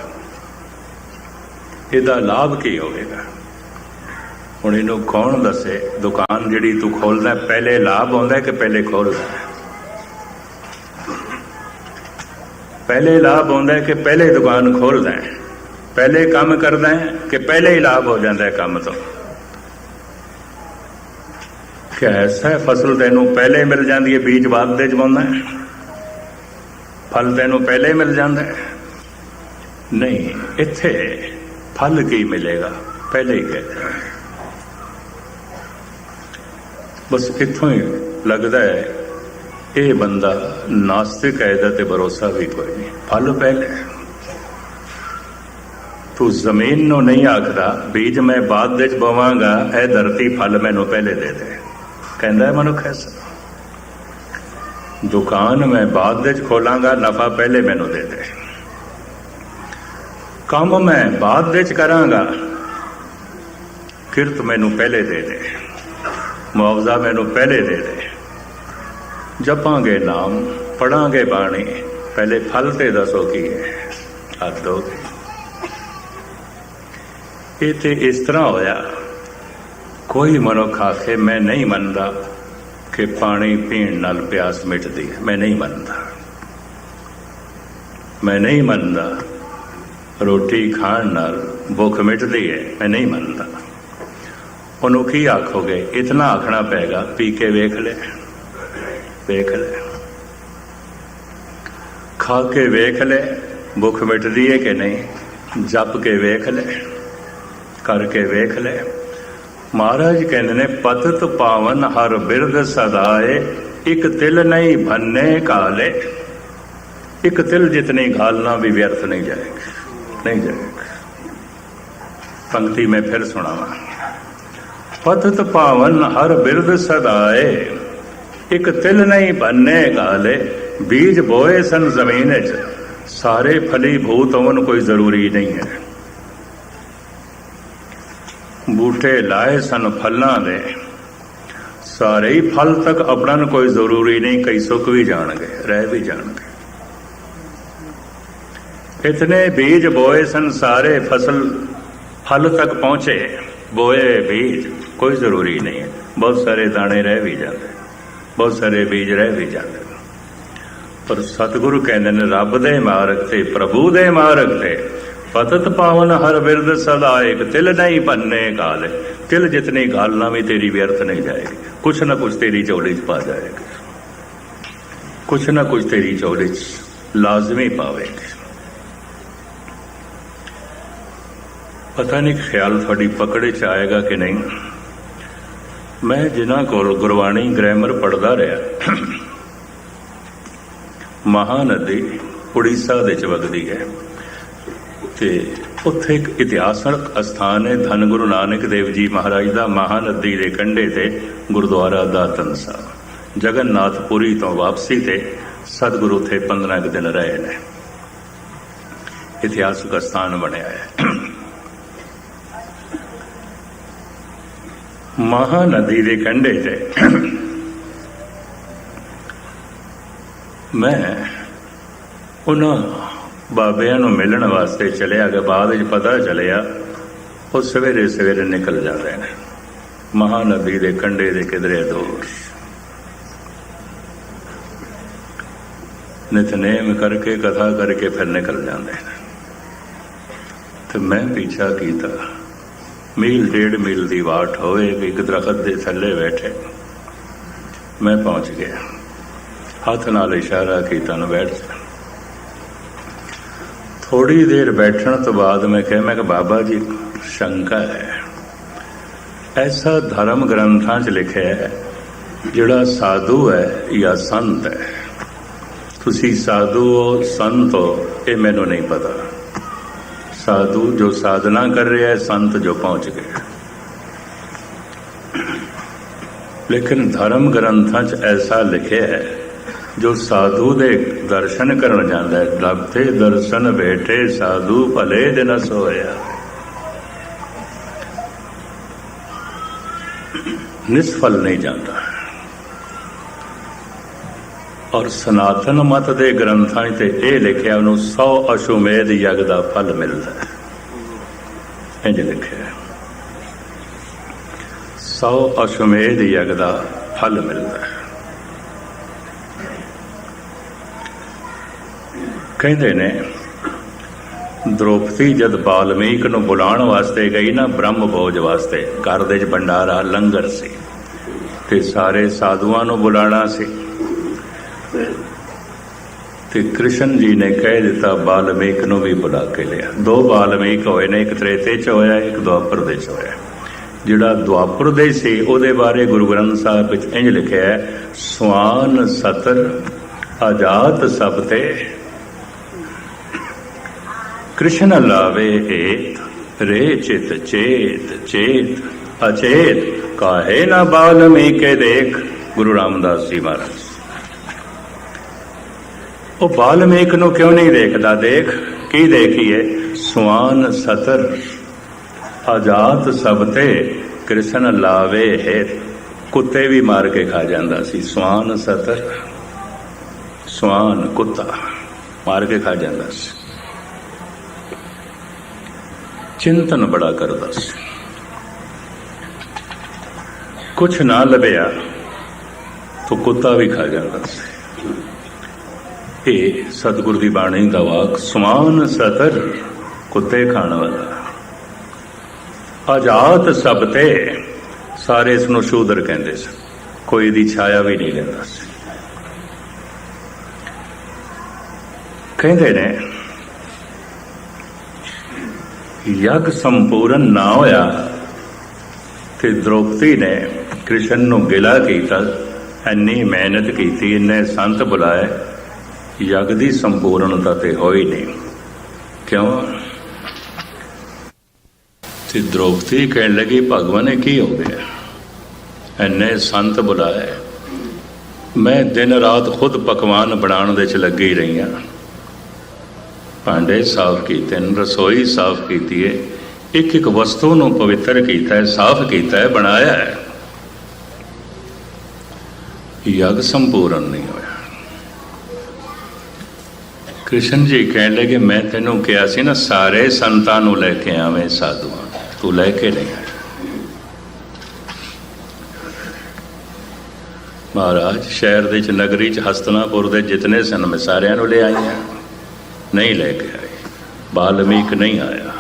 ਇਹਦਾ लाभ की होगा। ਹੁਣ ਇਹਨੂੰ कौन दसे? दुकान जिहड़ी तू खोलदा पहले लाभ आउंदा कि पहले खोलदा? पहले लाभ आउंदा कि पहले दुकान खोलदा है? पहले काम करदा है कि पहले ही लाभ हो जाता है काम तो? क्या ऐसा है फसल तेनों पहले मिल जाती है, बीज बाद दे जमाना है? फल तेनों पहले मिल जाता है? नहीं, इत्थे फल की मिलेगा, पहले ही कहते हैं। बस इत्थों ही लगता है ये बंदा नास्तिक है, इहदा ते भरोसा भी कोई नहीं। फल पहले तू जमीन नूं नहीं आखदा बीज मैं बाद विच बोवांगा, ए धरती फल मैनू पहले दे दे, कहंदा है मनुख ऐसा। दुकान मैं बाद विच खोलांगा, नफा पहले मैनू दे दे। काम मैं बाद विच करांगा, किरत मैनू पहले दे दे, मुआवजा मैनू पहले दे दे। जपांगे नाम, पढ़ांगे बाणी, पहले फल ते दसो की है, हद हो गई। ये तो इस तरह होया। कोई मनुख आखे मैं नहीं मनता कि पानी पीण नाल प्यास मिटदी है, मैं नहीं मनता। मैं नहीं मनता रोटी खाण नाल भुख मिटदी है, मैं नहीं मनता। उन्हों की आखोगे? इतना आखना पेगा, पी के वेख ले, वेख ले, खा के वेख ले, भुख मिटदी है कि नहीं, जप के वेख ले, करके वेख ले। महाराज कहते ने पतत पावन हर बिरद सदाए, एक तिल नहीं भन्ने काले। एक तिल जितनी घालना भी व्यर्थ नहीं जाएगी, नहीं जाएगी। पंक्ति में फिर सुनावा, पतत पावन हर बिरद सदाए, एक तिल नहीं भन्ने काले। बीज बोए सन जमीन च, सारे फली भूत होवन कोई जरूरी नहीं है। बूटे लाए सन फलों दे, सारे ही फल तक अपनन कोई जरूरी नहीं, कई सुख भी जाणगे, रह भी जाणगे। इतने बीज बोए सन, सारे फसल फल तक पहुंचे, बोए बीज कोई जरूरी नहीं है। बहुत सारे दाने रह भी जाते, बहुत सारे बीज रह भी जाते। पर सतगुरु कहते हैं रब दे मार्ग ते, प्रभु दे मार्ग ते पतत पावन हर बिरद सदा, एक तिल नहीं भन्ने काले। तिल जितनी घालना भी तेरी व्यर्थ नहीं जाएगी, कुछ ना कुछ तेरी झोली च पा जाएगी, कुछ ना कुछ तेरी झोली च लाजमी पावेगी। पता नहीं ख्याल थोड़ी पकड़े च आएगा कि नहीं। मैं जिन्हां कोल गुरबाणी ग्रैमर पढ़दा रहा, महानदी उड़ीसा दे च वगदी है ते उत्थे एक इतिहासक अस्थान है धन गुरु नानक देव जी महाराज का महानदी के कंढे ते गुरुद्वारा दातन साहब। जगन्नाथपुरी तो वापसी ते सतगुरु उत्थे 15 दिन रहे ने। इतिहासक स्थान बनया है। महानदी के कंढे ते मैं उन्होंने बाबिया मिलण वास्ते चलिया गया। बाद पता चलिया वो सवेरे सवेरे निकल जाते हैं महानदी के कंढे के किधरे दूर, नितनेम करके कथा करके फिर निकल जाते हैं। तो मैं पीछा किया, मील 1.5 मील की वाट होए, एक दरखत के थले बैठे। मैं पहुंच गया, हाथ नाल इशारा किया न बैठ जा। थोड़ी देर बैठने तो बाद मैं कहा बाबा जी शंका है, ऐसा धर्म ग्रंथां च लिखा है जिहड़ा साधु है या संत है, तुसी साधु हो संत हो ये मैनू नहीं पता। साधु जो साधना कर रहा है, संत जो पहुंच गया। लेकिन धर्म ग्रंथां च ऐसा लिखे है जो साधु दे दर्शन करन जांदा है, लभते दर्शन बैठे साधु भले दिन सोया। निष्फल नहीं जाता। और सनातन मत दे ग्रंथां ते ये लिखिया उन्होंने 100 अश्वमेध यज्ञ का फल मिलता है। इंज लिखिया 100 अश्वमेध यज्ञ का फल मिलता है। कहते ने द्रौपदी जद बाल्मीक नूं बुलाण वास्ते गई ना ब्रह्म भोज वास्ते, घर दे च भंडारा लंगर सी ते सारे साधुआं नूं बुलाना सी। ते कृष्ण जी ने कह दिता बाल्मीक नूं भी बुला के लिया। 2 बाल्मीक होए ने, एक त्रेते च होया, एक द्वापर दे च होया। जिहड़ा द्वापर दे सी उहदे बारे गुरु ग्रंथ साहिब विच इंज लिखिया है, स्वान सतर आजात सब ते कृष्ण लावे एत रे चित चेत चेत अचेत काहे ना बाल्मीके देख। गुरु रामदास जी महाराज वो बाल्मीक नूं क्यों नहीं देखता? देख की देखिए, स्वान सतर आजात सबते कृष्ण लावे है। कुत्ते भी मार के खा जाता सी। स्वान सतर, स्वान कुत्ता मार के खा जाता सी। चिंतन बड़ा करता सी। कुछ ना लभ्या तो कुत्ता भी खा जाता सी। ये सतगुरु की बाणी का वाक, स्वान सतर कुत्ते खाने वाला, आजात सबते सारे इसनों शूदर कहते सन, कोई दी छाया भी नहीं लेता सी। कहते ने यज्ञ संपूर्ण ना होया ते द्रौपदी ने कृष्ण नूं गिला कीता, इन्नी मेहनत की, इन्ने संत बुलाए, यज्ञ की संपूर्णता तो हो ही नहीं। क्यों? ते द्रौपदी कहने लगी भगवान की हो गया, इन्ने संत बुलाए, मैं दिन रात खुद पकवान बनाने दे च लगी रही हाँ, भांडे साफ किए, रसोई साफ की है, एक एक वस्तु नूं पवित्र किया है, साफ किया है, बनाया है, यज्ञ संपूर्ण नहीं होया। कृष्ण जी कहने लगे मैं तेनों कहा सी ना सारे संतां नूं लैके आवें, साधुआं तू लैके नहीं आया। महाराज शहर दे नगरी च हस्तिनापुर दे जितने सन मैं सारियां नूं ले आई हां, नहीं लैके आए। बाल्मीक नहीं आया।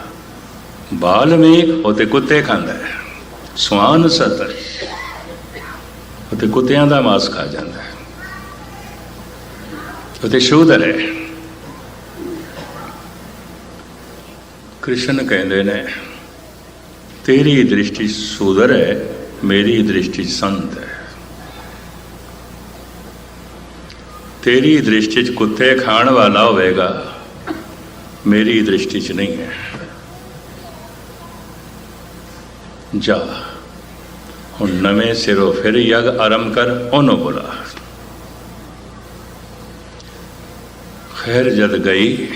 बाल्मीक होते कुत्ते खांदा है, स्वान सतर होते कुत्तियां दा मांस खा जाता है, होते शूदर है। कृष्ण कहते ने तेरी दृष्टि शूदर है, मेरी दृष्टि संत है, तेरी दृष्टि च कुत्ते खाण वाला होवेगा, मेरी दृष्टि च नहीं है। जा हुण नवें सिरों फिर यग आरंभ कर, ओनों बुला। खैर जद गई,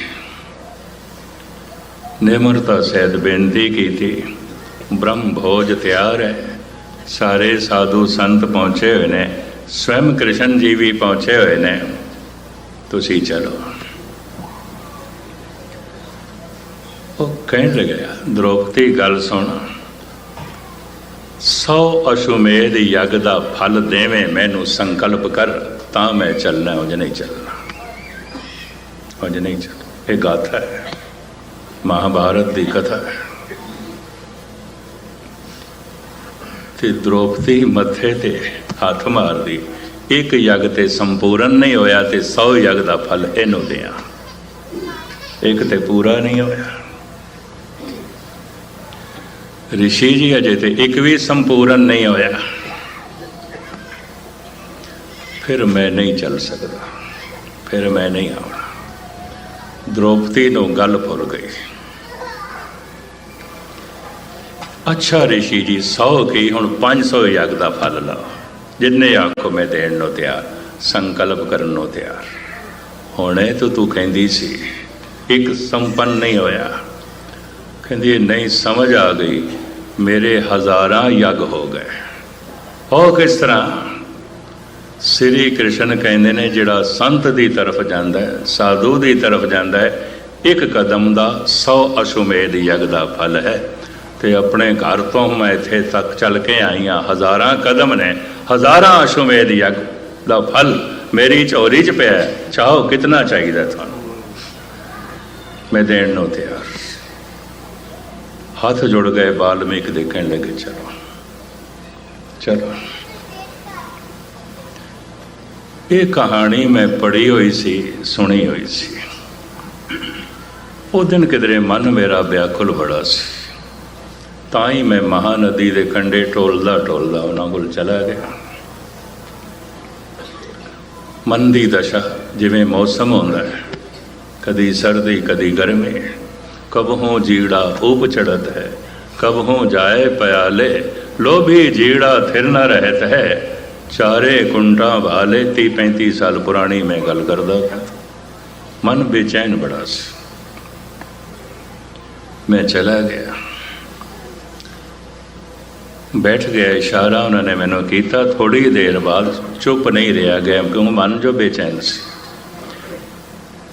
निमरता सहित बेनती की थी, ब्रह्म भोज तैयार है, सारे साधु संत पहुंचे हुए ने, स्वयं कृष्ण जी भी पहुंचे हुए ने, तुसी चलो। वो कहने लगे, द्रौपदी गल सुन, 100 अश्वमेध यज्ञ का फल देवे मैनू संकल्प कर, तां मैं चलना, उंज नहीं चलना, उंज नहीं चलना। ये गाथा है, महाभारत की कथा है। ते द्रौपदी मथे ते हाथ मार दी, एक यज्ञ ते संपूर्ण नहीं होया ते 100 यज्ञ का फल इनू दिया, एक ते पूरा नहीं होया। ऋषि जी अजे ते एक भी संपूर्ण नहीं होया, फिर मैं नहीं चल सकता, फिर मैं नहीं आना। द्रौपदी नूं गल भुल गई। अच्छा ऋषि जी 100 की हुण 500 यज्ञ का फल लाओ, जिन्ने आखो मैं देण नूं तैयार, संकल्प करन नूं तैयार। हुणे तो तू कहंदी सी एक संपन्न नहीं होया, कहंदी नहीं समझ आ गई, मेरे हज़ारां यज्ञ हो गए। हो किस तरह? श्री कृष्ण कहते ने जिहड़ा संत की तरफ जाता है, साधु की तरफ जाता है, एक कदम का 100 अश्वमेध यज्ञ का फल है। तो अपने घर तो मैं इत्थे तक चल के आई हाँ, हज़ारां कदम ने, हज़ारां अश्वमेध यज्ञ का फल मेरी झोली च पिया है, चाहो कितना चाहिए थानू, मैं देण नूं तैयार। हाथ जुड़ गए, वाल्मीकि दे कहने लगे चलो चलो। ये कहानी मैं पढ़ी हुई सी, सुनी हुई सी। उस दिन किधरे मन मेरा व्याकुल बड़ा सी, ताई मैं महानदी के कंढे टोलदा टोलदा उन्हां कोल चला गया। मन की दशा जिवें मौसम होंदा है, कदी सर्दी कदी गर्मी, कबहों जीड़ा ऊप चढ़त है, कबहों जाए प्याले, लोभी जीड़ा थिर न रहत है, चारे कुंटा वाले। 30-35 साल पुरानी मैं गल करदा, मन बेचैन बड़ा सी। मैं चला गया, बैठ गया, इशारा उन्होंने मैनू किया। थोड़ी देर बाद चुप नहीं रहा गया, क्योंकि मन जो बेचैन सी।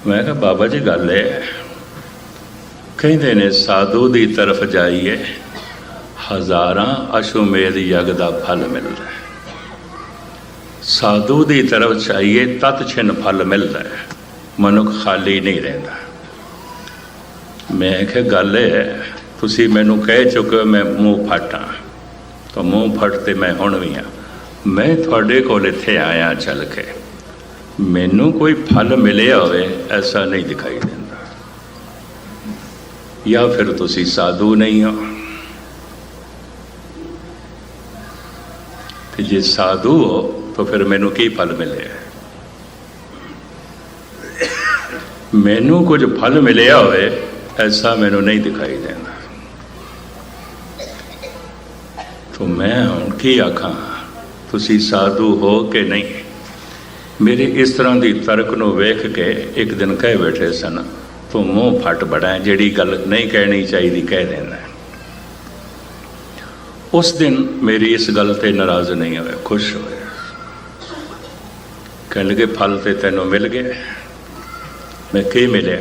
मैं कहा बाबा जी गल है, कहते ने साधु की तरफ जाइए, हज़ारां अश्वमेध यज्ञ का फल मिलता है। साधु की तरफ जाइए, तत्छिन फल मिलता है, मनुख खाली नहीं रहता। मैं क्या गल है, तुसी मैनू कह चुके हो मैं मूँह फट हाँ, तो मूँह फट तो मैं हुण भी हाँ। मैं थोड़े कोल इत्थे आया चल के, मैनू कोई फल मिले होवे ऐसा नहीं दिखाई देता, या फिर तुसी साधु नहीं हो। तो जे साधु हो तो फिर मैनू की फल मिले? मैनू कुछ फल मिले होवे ऐसा मैनू नहीं दिखाई देता। तो मैं हुण की आखां, तुसी साधु हो कि नहीं? मेरे इस तरह की तर्क नूं वेख के एक दिन कह बैठे सन, तो मूँह फट बड़ा है, जिहड़ी गल नहीं कहनी चाहिए कह देना। उस दिन मेरी इस गल ते नाराज़ नहीं होया, खुश होया। कह लगे फल तो तेनों मिल गए। मैं की मिले?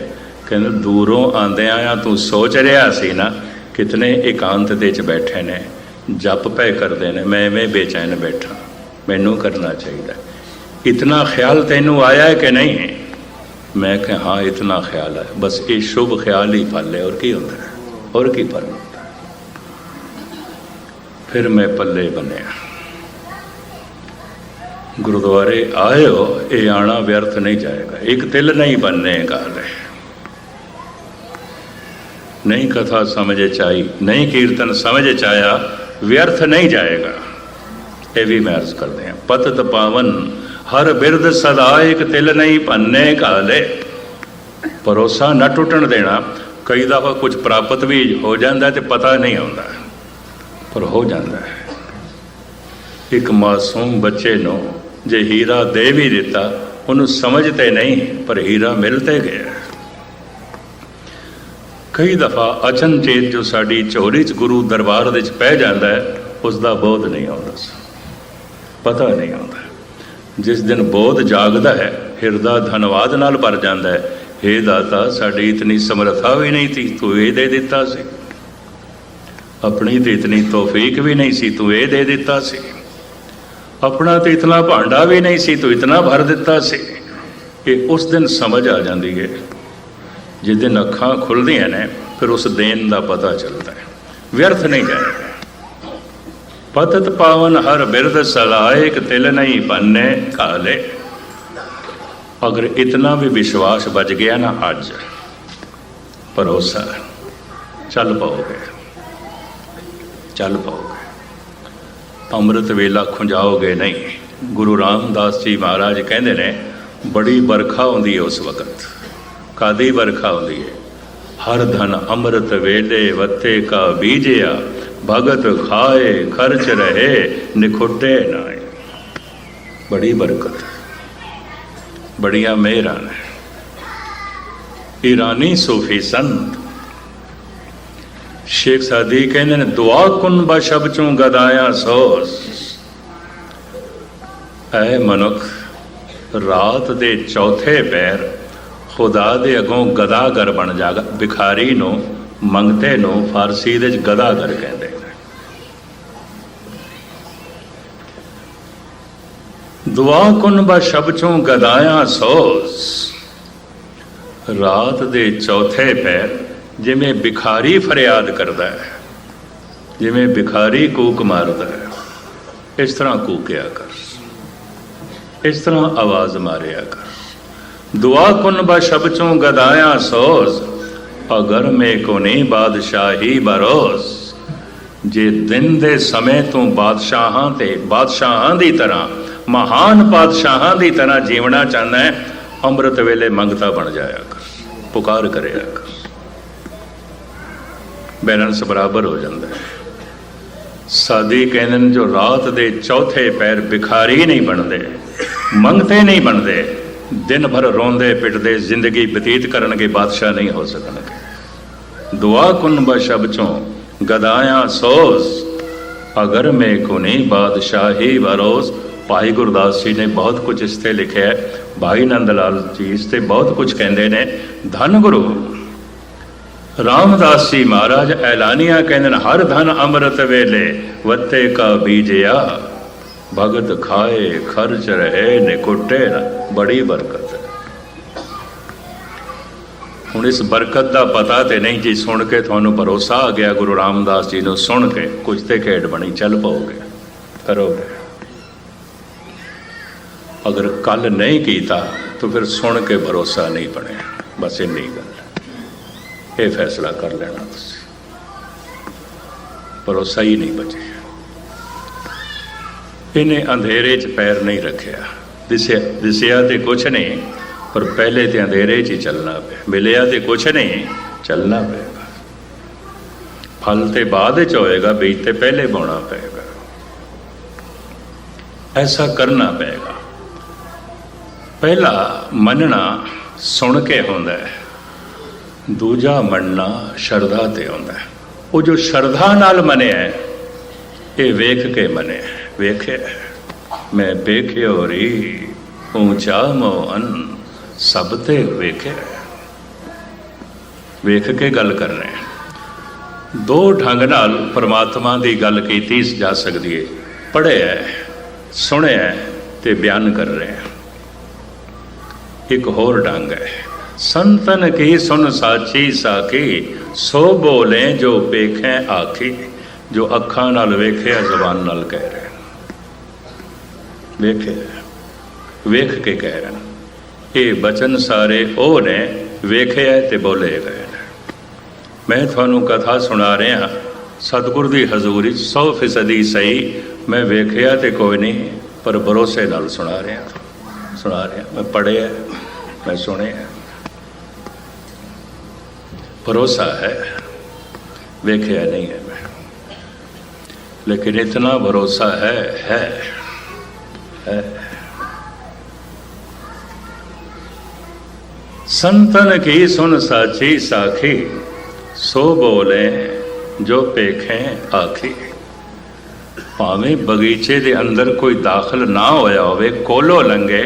कहते दूरों आंदे आया तू सोच रहा सी ना, कितने एकांत दे च बैठे ने, जप पे करते हैं, मैं इवें बेचैन बैठा, मैनू करना चाहिए। इतना ख्याल तेनू आया है कि नहीं? मैं कहा हाँ इतना ख्याल है, बस ये शुभ ख्याल ही फल है, और की होता है, और की फल होता है। फिर मैं पल्ले बनया, गुरुद्वारे आए हो, ये आना व्यर्थ नहीं जाएगा, एक तिल नहीं बनने गाल है। नहीं कथा समझ चाही, नहीं कीर्तन समझ चाया, व्यर्थ नहीं जाएगा। ਇਹ ਵੀ ਮੈਂ ਅਰਜ਼ ਕਰਦੇ ਹਾਂ। ਪਤਤ ਪਾਵਨ ਹਰ ਬਿਰਦ ਸਦਾ ਇੱਕ ਤਿਲ ਨਹੀਂ ਭੰਨੇ ਕਾਲੇ। ਭਰੋਸਾ ਨਾ ਟੁੱਟਣ ਦੇਣਾ। ਕਈ ਦਫਾ ਕੁਝ ਪ੍ਰਾਪਤ ਵੀ ਹੋ ਜਾਂਦਾ ਤੇ ਪਤਾ ਨਹੀਂ ਆਉਂਦਾ, ਪਰ ਹੋ ਜਾਂਦਾ ਹੈ। ਇੱਕ ਮਾਸੂਮ ਬੱਚੇ ਨੂੰ ਜੇ ਹੀਰਾ ਦੇ ਵੀ ਦਿੱਤਾ, ਉਹਨੂੰ ਸਮਝ ਤੇ ਨਹੀਂ, ਪਰ ਹੀਰਾ ਮਿਲ ਤੇ ਗਿਆ। ਕਈ ਦਫਾ ਅਚਨਚੇਤ ਜੋ ਸਾਡੀ ਝੋਲੀ 'ਚ ਗੁਰੂ ਦਰਬਾਰ ਦੇ 'ਚ ਪੈ ਜਾਂਦਾ ਹੈ, ਉਸ ਦਾ ਬੋਧ ਨਹੀਂ ਆਉਂਦਾ, ਪਤਾ ਨਹੀਂ ਆਉਂਦਾ। ਜਿਸ ਦਿਨ ਬੋਧ ਜਾਗਦਾ ਹੈ, ਹਿਰਦਾ ਧੰਨਵਾਦ ਨਾਲ ਭਰ ਜਾਂਦਾ ਹੈ। ਹੇ ਦਾਤਾ, ਸਾਡੀ ਇਤਨੀ ਸਮਰੱਥਾ ਵੀ ਨਹੀਂ ਸੀ, ਤੂੰ ਇਹ ਦੇ ਦਿੱਤਾ ਸੀ। ਆਪਣੀ ਤੇ ਇਤਨੀ ਤੌਫੀਕ ਵੀ ਨਹੀਂ ਸੀ, ਤੂੰ ਇਹ ਦੇ ਦਿੱਤਾ ਸੀ। ਆਪਣਾ ਤੇ ਇਤਨਾ ਭਾਂਡਾ ਵੀ ਨਹੀਂ ਸੀ, ਤੂੰ ਇਤਨਾ ਭਰ ਦਿੱਤਾ ਸੀ। ਇਹ ਉਸ ਦਿਨ ਸਮਝ ਆ ਜਾਂਦੀ ਹੈ। ਜਿਸ ਦਿਨ ਅੱਖਾਂ ਖੁੱਲ੍ਹਦੀਆਂ ਨੇ, ਫਿਰ ਉਸ ਦੇਣ ਦਾ ਪਤਾ ਚੱਲਦਾ ਹੈ, ਵਿਅਰਥ ਨਹੀਂ ਜਾਏਗਾ। ਪਤਤ ਪਾਵਨ ਹਰ ਬਿਰਦ ਸਲਾਇਕ ਤਿਲ ਨਹੀਂ ਭੰਨੇ ਕਾਲੇ। ਅਗਰ ਇਤਨਾ ਵੀ ਵਿਸ਼ਵਾਸ ਬਚ ਗਿਆ ਨਾ, ਅੱਜ ਭਰੋਸਾ, ਚੱਲ ਪਾਓਗੇ, ਚੱਲ ਪਾਓਗੇ। ਅੰਮ੍ਰਿਤ ਵੇਲਾ ਖੁੰਝਾਓਗੇ ਨਹੀਂ। ਗੁਰੂ ਰਾਮਦਾਸ ਜੀ ਮਹਾਰਾਜ ਕਹਿੰਦੇ ਨੇ, ਬੜੀ ਵਰਖਾ ਆਉਂਦੀ ਹੈ ਉਸ ਵਕਤ। ਕਾਦੀ ਵਰਖਾ ਆਉਂਦੀ ਹੈ? ਹਰ ਧਨ ਅੰਮ੍ਰਿਤ ਵੇਲੇ ਵੱਤੇ ਕਾ ਬੀਜਿਆ, ਭਗਤ ਖਾਏ ਖਰਚ ਰਹੇ ਨਿਖੁੱਟੇ ਨਾ। ਬੜੀ ਬਰਕਤ, ਬੜੀਆਂ ਮਿਹਰਾਂ ਨੇ। ਈਰਾਨੀ ਸੂਫੀ ਸੰਤ ਸ਼ੇਖ ਸਾਦੀ ਕਹਿੰਦੇ ਨੇ, ਦੁਆ ਕੁਨ ਬਸ਼ਬ ਚੋਂ ਗਦਾਇਆ ਸੋਸ। ਐ ਮਨੁੱਖ, ਰਾਤ ਦੇ ਚੌਥੇ ਪਹਿਰ ਖੁਦਾ ਦੇ ਅੱਗੋਂ ਗਦਾਗਰ ਬਣ ਜਾਗਾ। ਭਿਖਾਰੀ ਨੂੰ, ਮੰਗਤੇ ਨੂੰ ਫਾਰਸੀ ਦੇ 'ਚ ਗਦਾਗਰ ਕਹਿੰਦੇ ਨੇ। ਦੁਆ ਕੁਨ ਬਸ਼ਬ ਚੋਂ ਗਦਾਇਆ ਸੋਸ। ਰਾਤ ਦੇ ਚੌਥੇ ਪਹਿਰ ਜਿਵੇਂ ਭਿਖਾਰੀ ਫਰਿਆਦ ਕਰਦਾ ਹੈ, ਜਿਵੇਂ ਭਿਖਾਰੀ ਕੂਕ ਮਾਰਦਾ ਹੈ, ਇਸ ਤਰ੍ਹਾਂ ਕੂਕਿਆ ਕਰ, ਇਸ ਤਰ੍ਹਾਂ ਆਵਾਜ਼ ਮਾਰਿਆ ਕਰ। ਦੁਆ ਕੁਨ ਬਸ਼ਬ ਚੋਂ ਗਦਾਇਆ ਸੋਸ, ਅਗਰ ਮੇ ਕੋ ਨਹੀਂ ਬਾਦਸ਼ਾਹੀ ਬਰੋਸ। ਜੇ ਦਿਨ ਦੇ ਸਮੇਂ ਤੋਂ ਬਾਦਸ਼ਾਹਾਂ ਤੇ ਬਾਦਸ਼ਾਹਾਂ ਦੀ ਤਰ੍ਹਾਂ, ਮਹਾਨ ਬਾਦਸ਼ਾਹਾਂ ਦੀ ਤਰ੍ਹਾਂ ਜੀਵਣਾ ਚਾਹੁੰਦਾ ਹੈ, ਅੰਮ੍ਰਿਤ ਵੇਲੇ ਮੰਗਤਾ ਬਣ ਜਾਇਆ ਕਰ, ਪੁਕਾਰ ਕਰਿਆ ਕਰ। ਬੈਲੈਂਸ ਬਰਾਬਰ ਹੋ ਜਾਂਦਾ ਹੈ। ਸਾਦੀ ਕਹਿੰਦੇ ਨੇ, ਜੋ ਰਾਤ ਦੇ ਚੌਥੇ ਪੈਰ ਭਿਖਾਰੀ ਨਹੀਂ ਬਣਦੇ, ਮੰਗਤੇ ਨਹੀਂ ਬਣਦੇ, ਦਿਨ ਭਰ ਰੋਂਦੇ ਪਿੱਟਦੇ ਜ਼ਿੰਦਗੀ ਬਤੀਤ ਕਰਨਗੇ, ਬਾਦਸ਼ਾਹ ਨਹੀਂ ਹੋ ਸਕਣਗੇ। ਦੁਆ ਕੁਨ ਬਸ਼ਬ ਚੋਂ ਗਦਾਇਆ ਸੋਸ, ਅਗਰ ਮੇ ਕੋ ਨਹੀਂ ਬਾਦਸ਼ਾਹੀ ਬਰੋਸ। ਭਾਈ ਗੁਰਦਾਸ ਜੀ ਨੇ ਬਹੁਤ ਕੁਝ ਇਸ 'ਤੇ ਲਿਖਿਆ ਹੈ। ਭਾਈ ਨੰਦ ਲਾਲ ਜੀ ਇਸ 'ਤੇ ਬਹੁਤ ਕੁਝ ਕਹਿੰਦੇ ਨੇ। ਧੰਨ ਗੁਰੂ ਰਾਮਦਾਸ ਜੀ ਮਹਾਰਾਜ ਐਲਾਨੀਆਂ ਕਹਿੰਦੇ ਨੇ, ਹਰ ਧਨ ਅੰਮ੍ਰਿਤ ਵੇਲੇ ਵੱਤੇ ਕਾ ਬੀਜਿਆ, ਭਗਤ ਖਾਏ ਖਰਚ ਰਹੇ ਨਿਕੁੱਟੇ ਨਾ। ਬੜੀ ਬਰਕਤ ਹੈ। ਹੁਣ ਇਸ ਬਰਕਤ ਦਾ ਪਤਾ ਤੇ ਨਹੀਂ ਜੀ, ਸੁਣ ਕੇ ਤੁਹਾਨੂੰ ਭਰੋਸਾ ਆ ਗਿਆ ਗੁਰੂ ਰਾਮਦਾਸ ਜੀ ਨੂੰ ਸੁਣ ਕੇ, ਕੁਝ ਤੇ ਖੇਡ ਬਣੀ, ਚੱਲ ਪਾਓਗੇ, ਕਰੋਗੇ। ਅਗਰ ਕੱਲ ਨਹੀਂ ਕੀਤਾ ਤਾਂ ਫਿਰ ਸੁਣ ਕੇ ਭਰੋਸਾ ਨਹੀਂ ਬਣਿਆ। ਬਸ ਇੰਨੀ ਗੱਲ, ਇਹ ਫੈਸਲਾ ਕਰ ਲੈਣਾ ਤੁਸੀਂ, ਭਰੋਸਾ ਹੀ ਨਹੀਂ ਬਚਿਆ। ਇਹਨੇ ਅੰਧੇਰੇ 'ਚ ਪੈਰ ਨਹੀਂ ਰੱਖਿਆ। ਦਿਸਿਆ ਤੇ ਕੁਛ ਨਹੀਂ, ਪਰ ਪਹਿਲੇ ਤੇ ਅੰਧੇਰੇ 'ਚ ਹੀ ਚੱਲਣਾ ਪਿਆ। ਮਿਲਿਆ ਤੇ ਕੁਛ ਨਹੀਂ, ਚੱਲਣਾ ਪਏਗਾ। ਫਲ ਤੇ ਬਾਅਦ 'ਚ ਹੋਏਗਾ, ਬੀਜ ਤੇ ਪਹਿਲੇ ਪਾਉਣਾ ਪਏਗਾ। ਐਸਾ ਕਰਨਾ ਪਏਗਾ। ਪਹਿਲਾ ਮੰਨਣਾ ਸੁਣ ਕੇ ਹੁੰਦਾ ਹੈ, ਦੂਜਾ ਮੰਨਣਾ ਸ਼ਰਧਾ ਤੇ ਹੁੰਦਾ ਹੈ। ਉਹ ਜੋ ਸ਼ਰਧਾ ਨਾਲ ਮੰਨਿਆ, ਇਹ ਵੇਖ ਕੇ ਮੰਨਿਆ। ਵੇਖਿਆ ਮੈਂ ਵੇਖਿਓ ਰੀ ਉੱਚਾ ਮੋਹਨ, ਸਭ ਤੇ ਵੇਖਿਆ। ਵੇਖ ਕੇ ਗੱਲ ਕਰ ਰਹੇ। ਦੋ ਢੰਗ ਨਾਲ ਪਰਮਾਤਮਾ ਦੀ ਗੱਲ ਕੀਤੀ ਜਾ ਸਕਦੀ ਹੈ। ਪੜ੍ਹਿਆ, ਸੁਣਿਆ ਤੇ ਬਿਆਨ ਕਰ ਰਹੇ। ਇੱਕ ਹੋਰ ਢੰਗ ਹੈ, ਸੰਤਨ ਕੀ ਸੁਨ ਸਾਚੀ ਸਾਖੀ, ਸੋ ਬੋਲੇ ਜੋ ਵੇਖੈ ਆਖੀ। ਜੋ ਅੱਖਾਂ ਨਾਲ ਵੇਖਿਆ, ਜ਼ਬਾਨ ਨਾਲ ਕਹਿ ਰਹੇ। ਵੇਖਿਆ, ਵੇਖ ਕੇ ਕਹਿ ਰਹੇ। ਇਹ ਬਚਨ ਸਾਰੇ ਉਹ ਨੇ ਵੇਖਿਆ ਤੇ ਬੋਲੇ ਗਏ ਨੇ। ਮੈਂ ਤੁਹਾਨੂੰ ਕਥਾ ਸੁਣਾ ਰਿਹਾ, ਸਤਿਗੁਰ ਦੀ ਹਜ਼ੂਰੀ 100% ਸਹੀ, मैं वेखिया तो कोई नहीं, पर भरोसे नाल सुना रहा। मैं पढ़िया, मैं सुनिया, भरोसा है, वेखिया नहीं है मैं, लेकिन इतना भरोसा है। संतन की सुन साची साखी, सो बोले जो पेखें आखी। भावें बगीचे के अंदर कोई दाखिल ना होया होवे, कोलो लंघे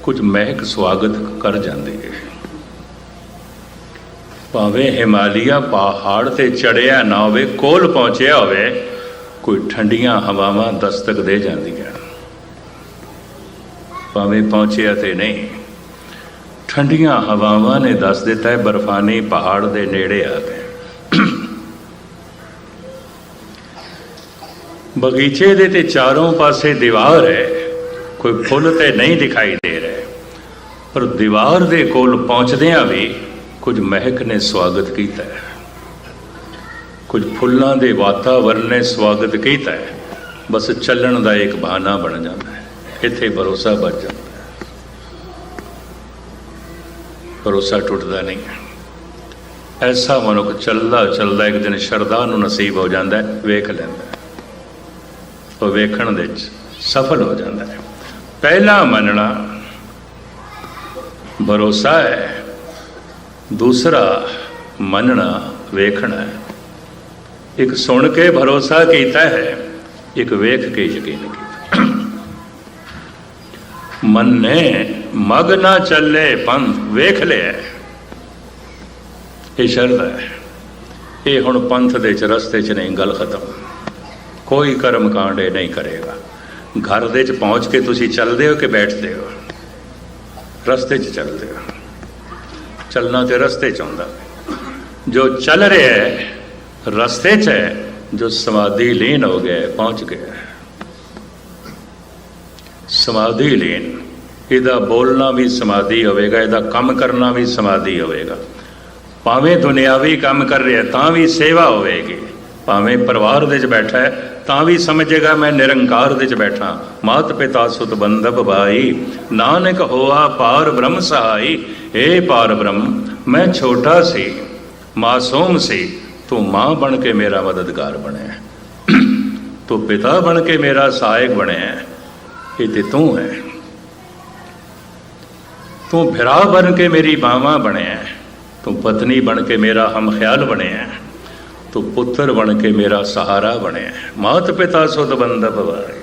कुछ महक स्वागत कर जाती है। भावें हिमालय पहाड़ ते चढ़िया ना होवे, कोल पहुंचया होवे, कोई ठंडियां हवावां दस्तक दे जांदियां। भावें पहुंचया ते नहीं, ठंडियां हवावां ने दस दिता है बर्फानी पहाड़ दे नेड़े आ गए। बगीचे दे ते चारों पासे दीवार है, कोई फुल ते नहीं दिखाई दे रहे, पर दीवार दे कोल पहुंचदियां भी कुछ महक ने स्वागत किया है, कुछ फुल्लां दे वातावरण ने स्वागत किया है। बस चलण दा एक बहाना बन जाता है, इत्थे भरोसा बच जाता है। भरोसा टुटदा नहीं है। ऐसा मनुख चलदा चलदा एक दिन शरदा नूं नसीब हो जाता है, वेख लैंदा, तो वेखण दे सफल हो जाता है। पहला मनना भरोसा है, दूसरा मनना वेखना है। एक सुन के भरोसा किया है, एक वेख के यकीन किया। मन ने मग ना चले पंथ, वेख लिया, ये शरदा है। ये हुण पंथ दे च रस्ते च नहीं, गल खत्म। कोई कर्म कांड नहीं करेगा। घर दे च पहुँच के तुसी चलते हो कि बैठते हो? रस्ते च चलते हो। चलना तो रस्ते च आउंदा। जो चल रहा है रस्ते च है, जो समाधि लीन हो गया पहुँच गया। समाधि लीन, इहदा बोलना भी समाधि होवेगा, इहदा काम करना भी समाधि होवेगा। भावें दुनियावी काम कर रहा है तां भी सेवा होवेगी, भावें परिवार दे च बैठा है तां भी समझेगा मैं निरंकार दे च बैठा। मात पिता सुत बंधप भाई, नानक होआ पार ब्रह्म सहाई। हे पार ब्रह्म, मैं छोटा सी, मासूम सी, तू माँ बन के मेरा मददगार बने, तू पिता बन के मेरा सहायक बने, ये तो तू है। तू भिरा बन के मेरी बावां बने, तू पत्नी बन के मेरा हम ख्याल बने, तू पुत्र बन के मेरा सहारा बने। मात पिता सुत बंधप भाई,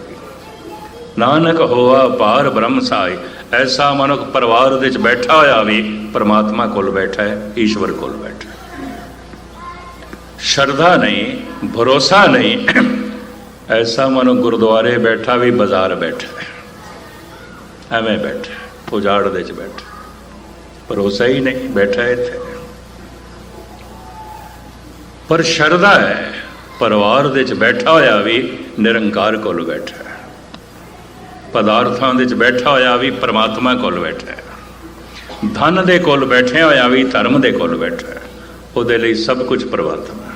नानक होआ पार ब्रह्म सहाय। ऐसा मनुख परिवार दे च बैठा होया भी परमात्मा कोल बैठा है, ईश्वर कोल बैठा है। श्रद्धा नहीं, भरोसा नहीं, ऐसा मनुख गुरुद्वारे बैठा भी बाजार बैठा है, एवें बैठा, उजाड़ दे च बैठा, भरोसा ही नहीं, बैठा है इत्थे। पर श्रद्धा है, परिवार दे च बैठा होया भी निरंकार कोल बैठा है, पदार्थां दे च बैठा होया भी परमात्मा कोल बैठा है, धन दे कोल बैठे होया भी धर्म दे कोल बैठा है, उहदे लई सब कुछ परमात्मा।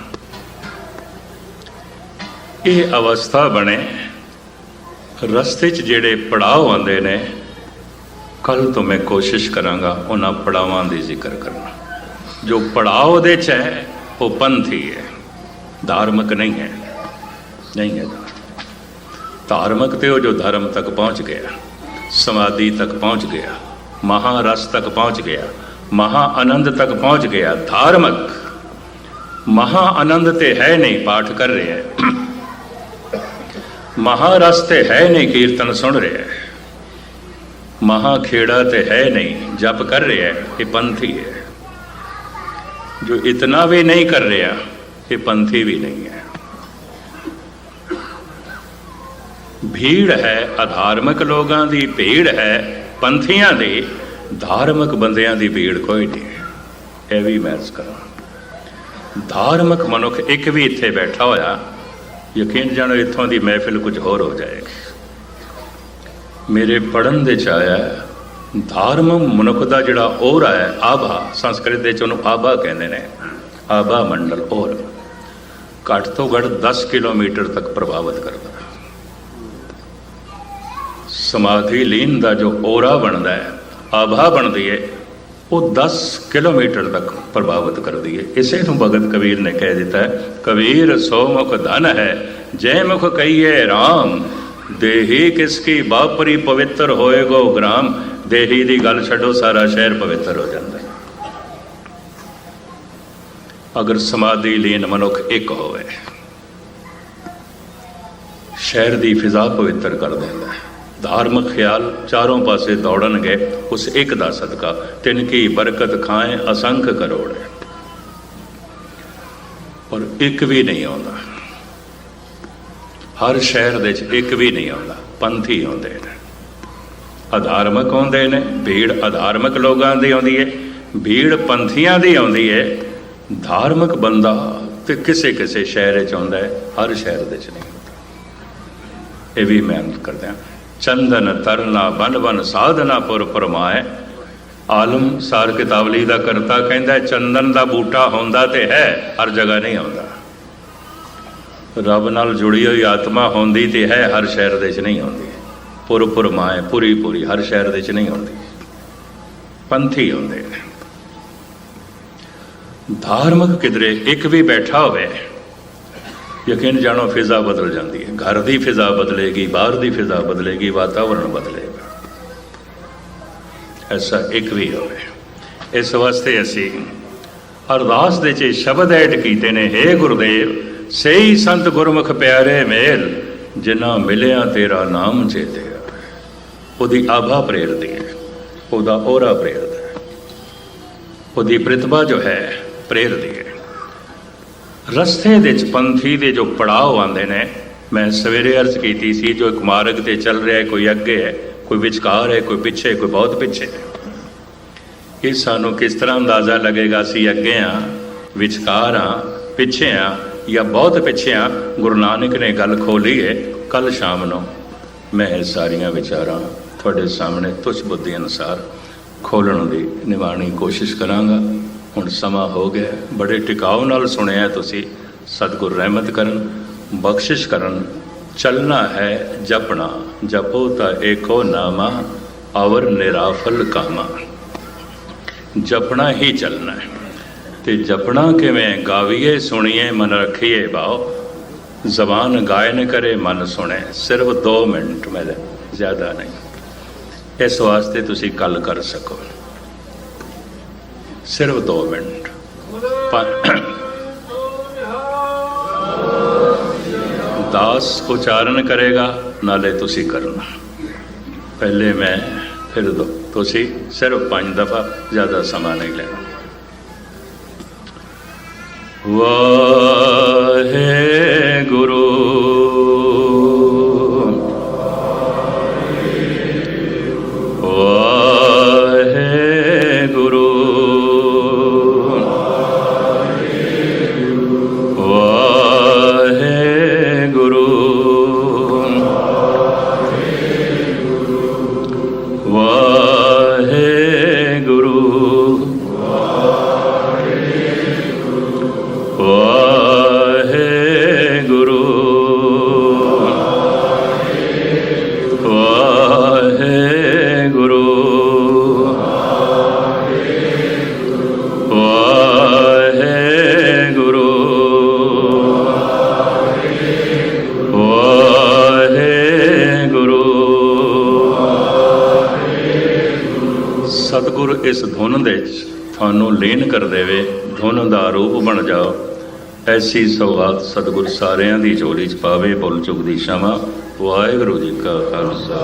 ये अवस्था बने, रस्ते च जेड़े पड़ाव आंदे ने, कल तो मैं कोशिश करांगा उन्हां पड़ावां दी जिक्र करना। जो पड़ाव दे च है वो पंथी है, धार्मिक नहीं है, नहीं है। धार्मिक तो जो धर्म तक पहुँच गया, समाधि तक पहुँच गया, महारस तक पहुँच गया, महाआनंद तक पहुँच गया। धार्मिक महाआनंद ते है नहीं, पाठ कर रहे हैं, महारस ते है नहीं, कीर्तन सुन रहे हैं, महाखेड़ा ते है नहीं, जप कर रहे हैं, ये पंथी है। जो इतना भी नहीं कर रहा, ये पंथी भी नहीं है। भीड़ है अधार्मिक लोगों की, भीड़ है पंथियां दी, धार्मिक बंदियां की भीड़ कोई नहीं है। यह भी महस करो। धार्मिक मनुख एक भी इत्थे बैठा होया, यकीन जानो इत्थों की महफिल कुछ होर हो जाएगी। मेरे पढ़न दे च आया धार्मिक मनुख का जिहड़ा ओरा है, आभा, संस्कृत दे च उहनूं आभा कहंदे ने, आभा मंडल ओर घट तो घट 10 किलोमीटर तक प्रभावित करता। समाधि लीन का जो ओरा बनता है, आभा बनती है, वो 10 किलोमीटर तक प्रभावित करती है। इसे नूं भगत कबीर ने कह दिता है, कबीर सो मुख धन है जय मुख कहिए राम, देही किसकी बापरी पवित्र होएगो ग्राम। देही की गल छड्डो, सारा शहर पवित्र हो जाता है अगर समाधि लीन मनुख एक होवे। शहर की फिजा पवित्र कर देता है। धार्मिक ख्याल चारों पासे दौड़नगे उस एक का सदका, तिनकी बरकत खाएं असंख्य करोड़। और एक भी नहीं आता, हर शहर दे एक भी नहीं आता, पंथी आते हैं, अधार्मिक आते हैं। भीड़ अधार्मिक लोगों की आती है, भीड़ पंथियां की आती है। धार्मिक बंदा तो किसे किसे शहर चाहता है, हर शहर दे नहीं होता। ये भी मेहनत करते हैं। चंदन तरना बन बन साधना पुर परमाए। आलम सार किताबली का करता कहता चंदन का बूटा होंदा ते है, हर जगह नहीं आता। रब नाल जुड़ी हुई आत्मा होंदी ते है, हर शहर दे नहीं होंदी। पुर परमाए पूरी पूरी हर शहर दे नहीं होंदी, पंथी होंदे। धार्मिक किधरे एक भी बैठा होवे, यकीन जानो फिजा बदल जाती है। घर की फिजा बदलेगी, बाहर की फिजा बदलेगी, वातावरण बदलेगा। ऐसा एक भी होवे। इस वास्ते असी अरदास दे च शब्द ऐड कीते ने, हे गुरुदेव सही संत गुरमुख प्यारे मेल, जिन्ना मिलिया तेरा नाम चेते। उहदी आभा प्रेरती है, उहदा ओरा प्रेरता है, उहदी प्रतिभा जो है प्रेरती है। रस्ते दे पंथी दे जो पड़ाव आते हैं, मैं सवेरे अर्ज की सी, जो एक मार्ग से चल रहा है, कोई अगे है, कोई विचकार है, कोई पिछे, कोई बहुत पिछे है। ये सानू किस तरह अंदाज़ा लगेगा असी अगे हाँ, विचकार हाँ, पिछे हाँ या बहुत पिछे हाँ? गुरु नानक ने गल खोली है। कल शाम को मैं सारिया विचारां थोड़े सामने तुच्छ बुद्धि अनुसार खोलण की निभानी कोशिश करांगा। हुण समा हो गया, बड़े टिकाव नाल सुनिया तुसी। सतगुर रहमत करन, बख्शिश करन। चलना है जपना, जपो ता एको नामा, अवर निराफल कामा। जपना ही चलना है। ते जपना किवें गावीए सुनिए मन रखिए भाव, जबान गायन करे मन सुने। सिर्फ 2 मिनट, मैं ज़्यादा नहीं। इस वास्ते तुसी कल कर सको, सिर्फ 2 मिनट। दास उच्चारण करेगा, नाले तुसी करना। पहले मैं, फिर दो तुसी, सिर्फ 5 दफा, ज़्यादा समा नहीं लेना। वाहे गुरु इस धुन दे थानू लीन कर देवे, धुन का रूप बन जाओ। ऐसी सौगात सतगुर सारिਆਂ ਦੀ ਝੋਲੀ 'ਚ पावे। भुल चुक दी क्षमा। वाहिगुरू जी का खालसा।